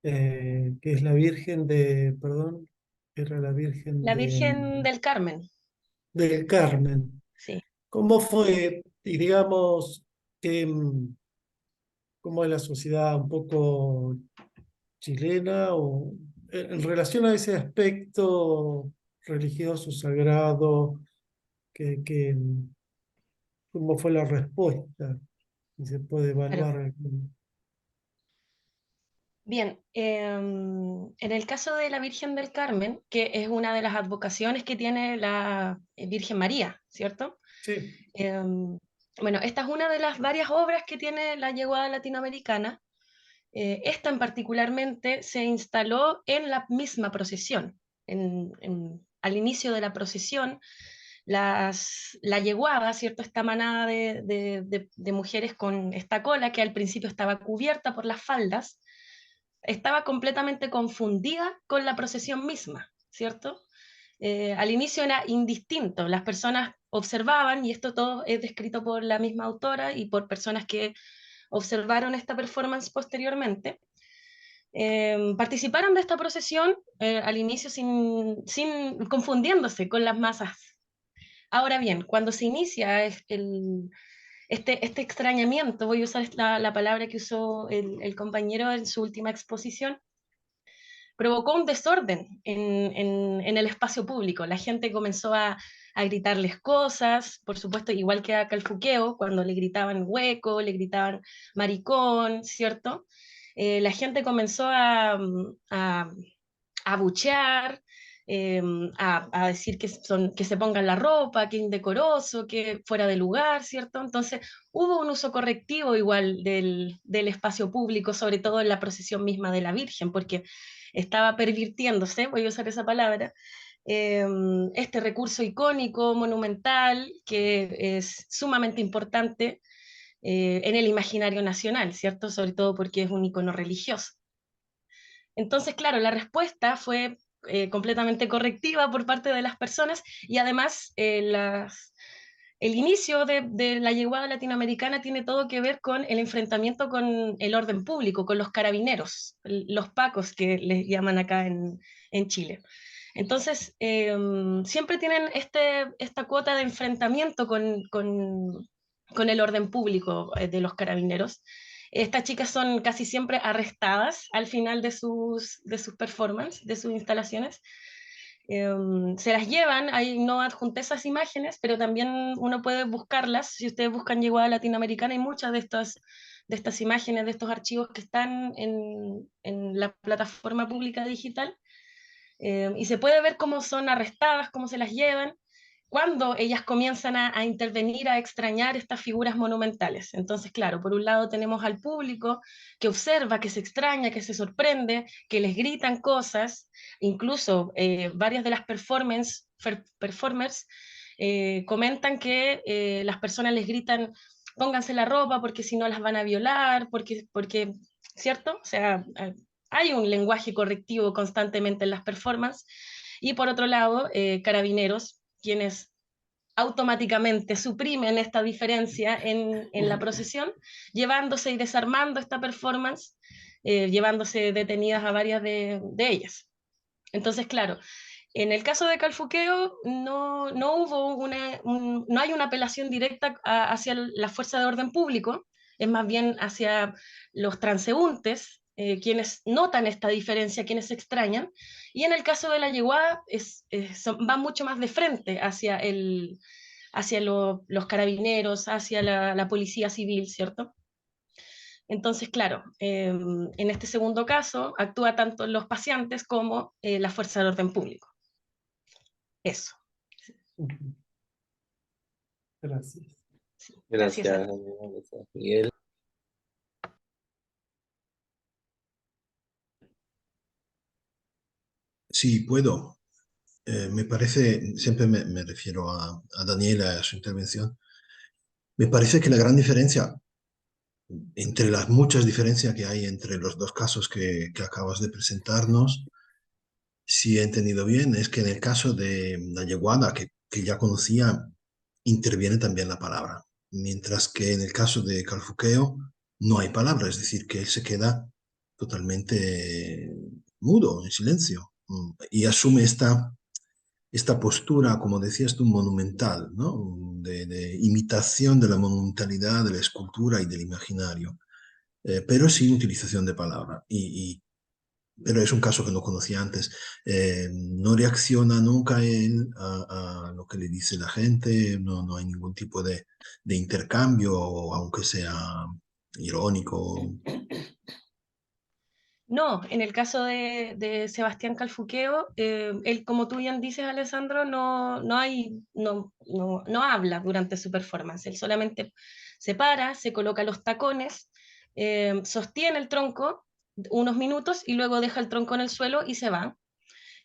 que es la Virgen de, perdón, era la Virgen La Virgen del Carmen, del Carmen. sí. ¿Cómo fue, y digamos, que, cómo es la sociedad un poco chilena o en relación a ese aspecto religioso, sagrado, que, cómo fue la respuesta? Y se puede Claro. evaluar. Bien, en el caso de la Virgen del Carmen, que es una de las advocaciones que tiene la Virgen María, ¿cierto? Sí, Bueno, esta es una de las varias obras que tiene la Yeguada Latinoamericana. Esta en particularmente se instaló en la misma procesión. Al inicio de la procesión, la yeguada, ¿cierto? Esta manada de mujeres con esta cola que al principio estaba cubierta por las faldas, estaba completamente confundida con la procesión misma, ¿cierto? Al inicio era indistinto, las personas observaban, y esto todo es descrito por la misma autora y por personas que observaron esta performance posteriormente, participaron de esta procesión al inicio sin confundiéndose con las masas. Ahora bien, cuando se inicia este extrañamiento, voy a usar la palabra que usó el compañero en su última exposición, provocó un desorden en el espacio público. La gente comenzó a gritarles cosas, por supuesto, igual que a Calfuqueo, cuando le gritaban hueco, le gritaban maricón, ¿cierto? La gente comenzó a abuchear, a decir que se pongan la ropa, que indecoroso, que fuera de lugar, ¿cierto? Entonces hubo un uso correctivo igual del espacio público, sobre todo en la procesión misma de la Virgen, porque estaba pervirtiéndose, voy a usar esa palabra, este recurso icónico, monumental, que es sumamente importante en el imaginario nacional, ¿cierto? Sobre todo porque es un icono religioso. Entonces, claro, la respuesta fue completamente correctiva por parte de las personas y además el inicio de la yeguada latinoamericana tiene todo que ver con el enfrentamiento con el orden público, con los carabineros, los pacos que les llaman acá en Chile. Entonces, siempre tienen esta cuota de enfrentamiento con el orden público de los carabineros. Estas chicas son casi siempre arrestadas al final de sus performances, de sus instalaciones. Se las llevan, ahí no adjunté esas imágenes, pero también uno puede buscarlas. Si ustedes buscan Yeguada Latinoamericana, hay muchas de estas imágenes, de estos archivos que están en la plataforma pública digital. y se puede ver cómo son arrestadas, cómo se las llevan, cuando ellas comienzan a intervenir, a extrañar estas figuras monumentales. Entonces, claro, por un lado tenemos al público que observa, que se extraña, que se sorprende, que les gritan cosas, incluso varias de las performers comentan que las personas les gritan, pónganse la ropa porque si no las van a violar, porque ¿cierto? O sea, hay un lenguaje correctivo constantemente en las performances. Y por otro lado, carabineros, quienes automáticamente suprimen esta diferencia en la procesión, llevándose y desarmando esta performance, llevándose detenidas a varias de ellas. Entonces, claro, en el caso de Calfuqueo no hubo no hay una apelación directa hacia la fuerza de orden público, es más bien hacia los transeúntes, quienes notan esta diferencia, quienes se extrañan, y en el caso de la yeguada va mucho más de frente hacia los carabineros, hacia la policía civil, ¿cierto? Entonces, claro, en este segundo caso actúa tanto los paseantes como la fuerza de orden público. Eso. Gracias. Sí. Gracias, Gracias. gracias, Miguel. Sí, puedo. Me parece, siempre me refiero a Daniela y a su intervención, me parece que la gran diferencia, entre las muchas diferencias que hay entre los dos casos que acabas de presentarnos, si he entendido bien, es que en el caso de la yeguada, que ya conocía, interviene también la palabra, mientras que en el caso de Calfuqueo no hay palabra, es decir, que él se queda totalmente mudo, en silencio, y asume esta postura, como decías tú, monumental, ¿no? De imitación de la monumentalidad de la escultura y del imaginario, pero sin utilización de palabra. Pero es un caso que no conocía antes. No reacciona nunca él a lo que le dice la gente, no hay ningún tipo de intercambio, aunque sea irónico. No, en el caso de Sebastián Calfuqueo, él, como tú bien dices, Alessandro, no habla durante su performance. Él solamente se para, se coloca los tacones, sostiene el tronco unos minutos y luego deja el tronco en el suelo y se va.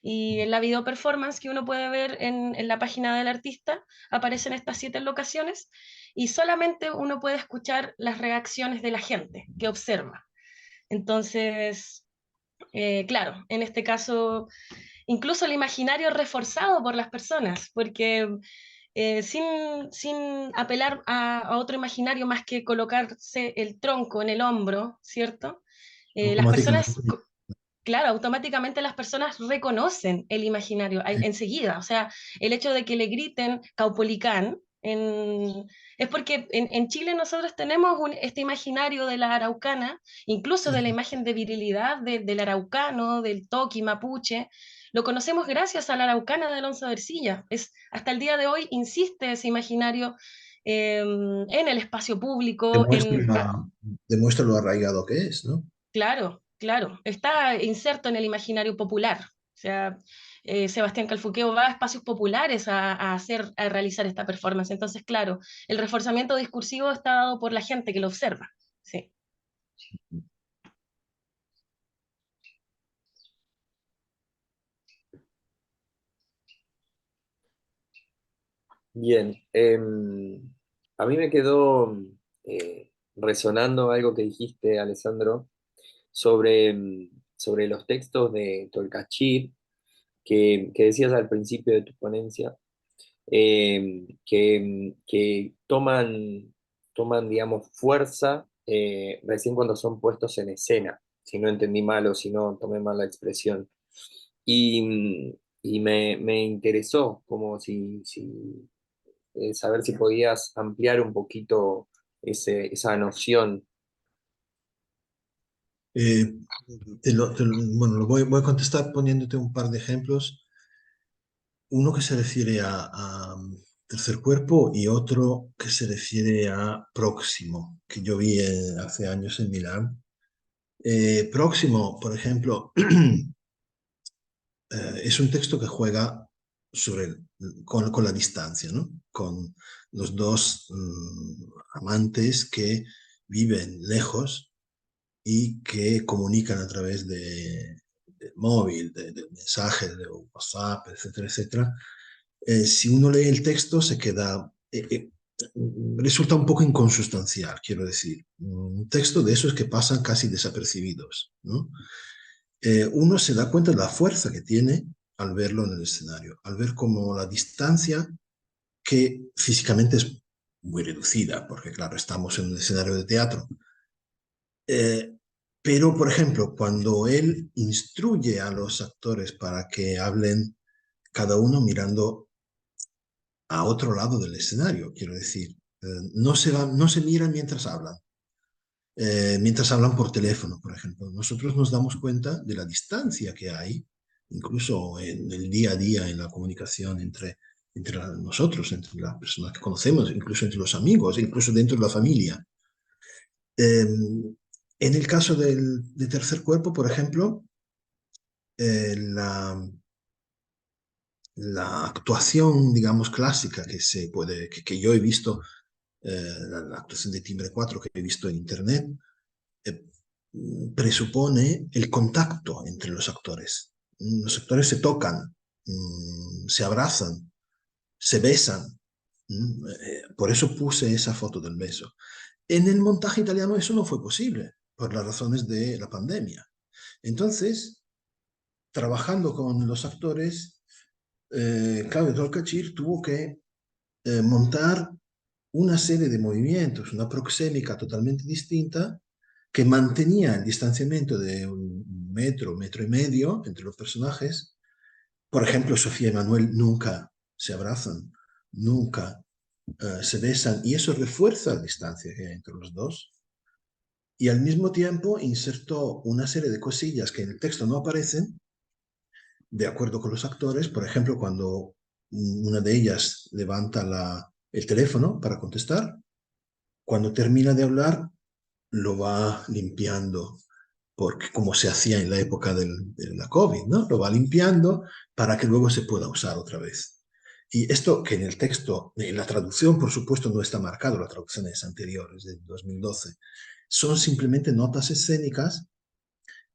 Y en la video performance que uno puede ver en la página del artista aparecen estas 7 locaciones y solamente uno puede escuchar las reacciones de la gente que observa. Entonces, claro, en este caso, incluso el imaginario es reforzado por las personas, porque sin apelar a otro imaginario más que colocarse el tronco en el hombro, ¿cierto? Las Automáticamente. personas, claro, automáticamente las personas reconocen el imaginario enseguida. O sea, el hecho de que le griten Caupolicán es porque en Chile nosotros tenemos este imaginario de la araucana, incluso de la imagen de virilidad del araucano, del toqui mapuche. Lo conocemos gracias a la araucana de Alonso de Ercilla. Hasta el día de hoy insiste ese imaginario en el espacio público, Demuestra lo arraigado que es, ¿no? Claro, claro, está inserto en el imaginario popular. O sea, Sebastián Calfuqueo va a espacios populares a realizar esta performance. Entonces, claro, el reforzamiento discursivo está dado por la gente que lo observa. Sí. Bien, a mí me quedó resonando algo que dijiste, Alessandro, sobre los textos de Tolcachir, que decías al principio de tu ponencia, que toman, digamos, fuerza recién cuando son puestos en escena, si no entendí mal o si no tomé mal la expresión. Y me interesó como saber si podías ampliar un poquito esa noción. Eh, bueno, voy a contestar poniéndote un par de ejemplos. Uno que se refiere a tercer cuerpo y otro que se refiere a próximo, que yo vi hace años en Milán. Próximo, por ejemplo, es un texto que juega con la distancia, ¿no? Con los dos amantes que viven lejos y que comunican a través del móvil, de mensajes, de WhatsApp, etcétera, etcétera. Si uno lee el texto se queda, resulta un poco inconsustancial, quiero decir. Un texto de esos que pasan casi desapercibidos, ¿no? Uno se da cuenta de la fuerza que tiene al verlo en el escenario, al ver como la distancia, que físicamente es muy reducida, porque claro, estamos en un escenario de teatro. Pero, por ejemplo, cuando él instruye a los actores para que hablen cada uno mirando a otro lado del escenario, quiero decir, no se miran mientras hablan por teléfono, por ejemplo. Nosotros nos damos cuenta de la distancia que hay, incluso en el día a día, en la comunicación entre nosotros, entre las personas que conocemos, incluso entre los amigos, incluso dentro de la familia. En el caso del tercer cuerpo, por ejemplo, la actuación, digamos, clásica que yo he visto, la actuación de Timbre 4 que he visto en internet, presupone el contacto entre los actores. Los actores se tocan, se abrazan, se besan. Por eso puse esa foto del beso. En el montaje italiano eso no fue posible, por las razones de la pandemia. Entonces, trabajando con los actores, Claudio Tolcachir tuvo que montar una serie de movimientos, una proxémica totalmente distinta, que mantenía el distanciamiento de un metro y medio entre los personajes. Por ejemplo, Sofía y Manuel nunca se abrazan, nunca se besan, y eso refuerza la distancia que hay entre los dos. Y al mismo tiempo insertó una serie de cosillas que en el texto no aparecen, de acuerdo con los actores. Por ejemplo, cuando una de ellas levanta el teléfono para contestar, cuando termina de hablar, lo va limpiando, porque como se hacía en la época de la COVID, ¿no? Lo va limpiando para que luego se pueda usar otra vez. Y esto que en el texto, en la traducción, por supuesto, no está marcado, la traducción es anterior, es de 2012. Son simplemente notas escénicas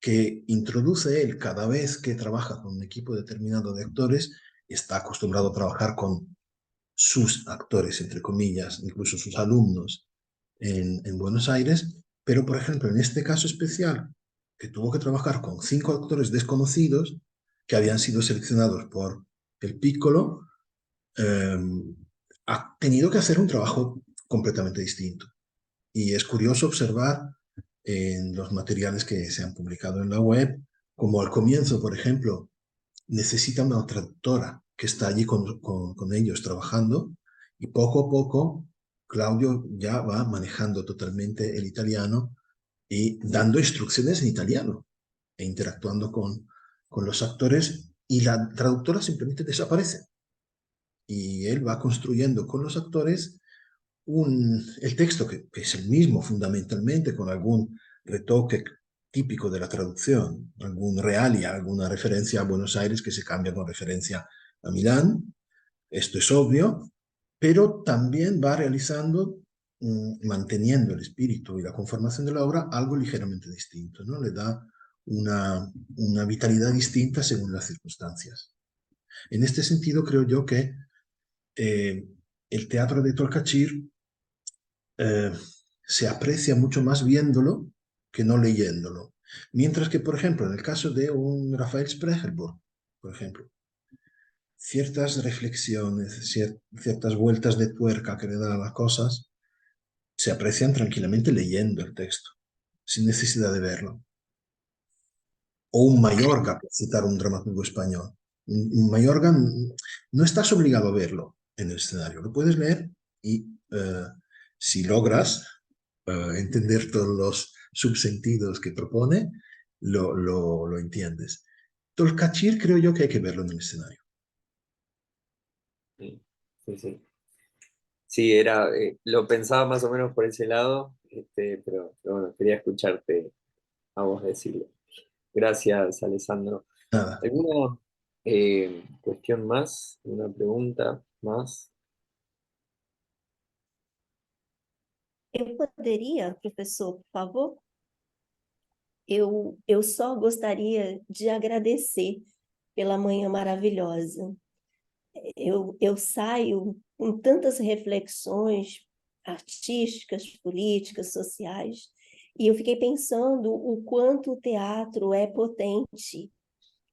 que introduce él cada vez que trabaja con un equipo determinado de actores. Está acostumbrado a trabajar con sus actores, entre comillas, incluso sus alumnos en Buenos Aires, pero por ejemplo en este caso especial, que tuvo que trabajar con 5 actores desconocidos que habían sido seleccionados por el Piccolo, ha tenido que hacer un trabajo completamente distinto. Y es curioso observar en los materiales que se han publicado en la web, como al comienzo, por ejemplo, necesita una traductora que está allí con ellos trabajando, y poco a poco Claudio ya va manejando totalmente el italiano y dando instrucciones en italiano e interactuando con los actores, y la traductora simplemente desaparece. Y él va construyendo con los actores el texto que es el mismo fundamentalmente, con algún retoque típico de la traducción, algún realia, alguna referencia a Buenos Aires que se cambia con referencia a Milán. Esto es obvio, pero también va realizando, manteniendo el espíritu y la conformación de la obra, algo ligeramente distinto, ¿no? Le da una vitalidad distinta según las circunstancias. En este sentido, creo yo que el teatro de Tolcachir se aprecia mucho más viéndolo que no leyéndolo. Mientras que, por ejemplo, en el caso de un Rafael Sprechelburg, por ejemplo, ciertas reflexiones, ciertas vueltas de tuerca que le dan a las cosas, se aprecian tranquilamente leyendo el texto, sin necesidad de verlo. O un Mayorga, por citar un dramaturgo español. Un Mayorga no estás obligado a verlo en el escenario, lo puedes leer y si logras entender todos los subsentidos que propone, lo entiendes. Tolcachir creo yo que hay que verlo en el escenario. Sí, sí, sí. Sí, lo pensaba más o menos por ese lado, pero bueno, quería escucharte a vos decirlo. Gracias, Alessandro. Nada. Cuestión más, una pregunta más. Eu poderia, professor, por favor? Eu só gostaria de agradecer pela manhã maravilhosa. Eu saio com tantas reflexões artísticas, políticas, sociais, e eu fiquei pensando o quanto o teatro é potente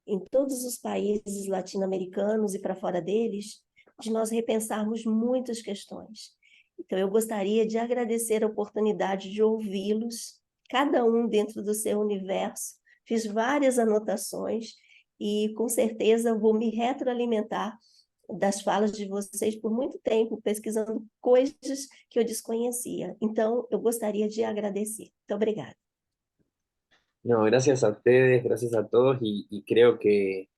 em todos os países latino-americanos e para fora deles, de nós repensarmos muitas questões. Então, eu gostaria de agradecer a oportunidade de ouvi-los, cada um dentro do seu universo. Fiz várias anotações e, com certeza, vou me retroalimentar das falas de vocês por muito tempo, pesquisando coisas que eu desconhecia. Então, eu gostaria de agradecer. Muito obrigada. No, gracias a ustedes, gracias a todos, y creo que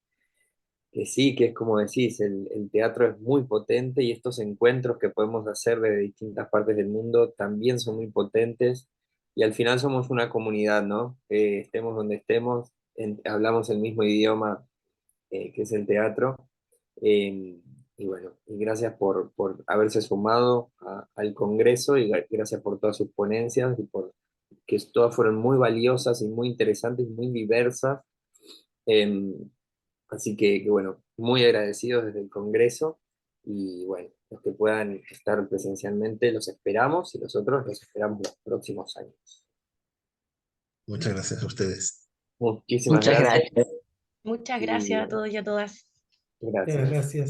sí, que es como decís, el teatro es muy potente y estos encuentros que podemos hacer desde distintas partes del mundo también son muy potentes y al final somos una comunidad, ¿no? Estemos donde estemos, hablamos el mismo idioma que es el teatro. Y bueno, y gracias por haberse sumado al Congreso y gracias por todas sus ponencias y por que todas fueron muy valiosas y muy interesantes y muy diversas. Em, Así que bueno, muy agradecidos desde el Congreso y bueno, los que puedan estar presencialmente los esperamos y los otros los esperamos los próximos años. Muchas gracias a ustedes. Muchísimas Muchas gracias. gracias. Muchas Y gracias a bueno, todos y a todas. gracias. Gracias.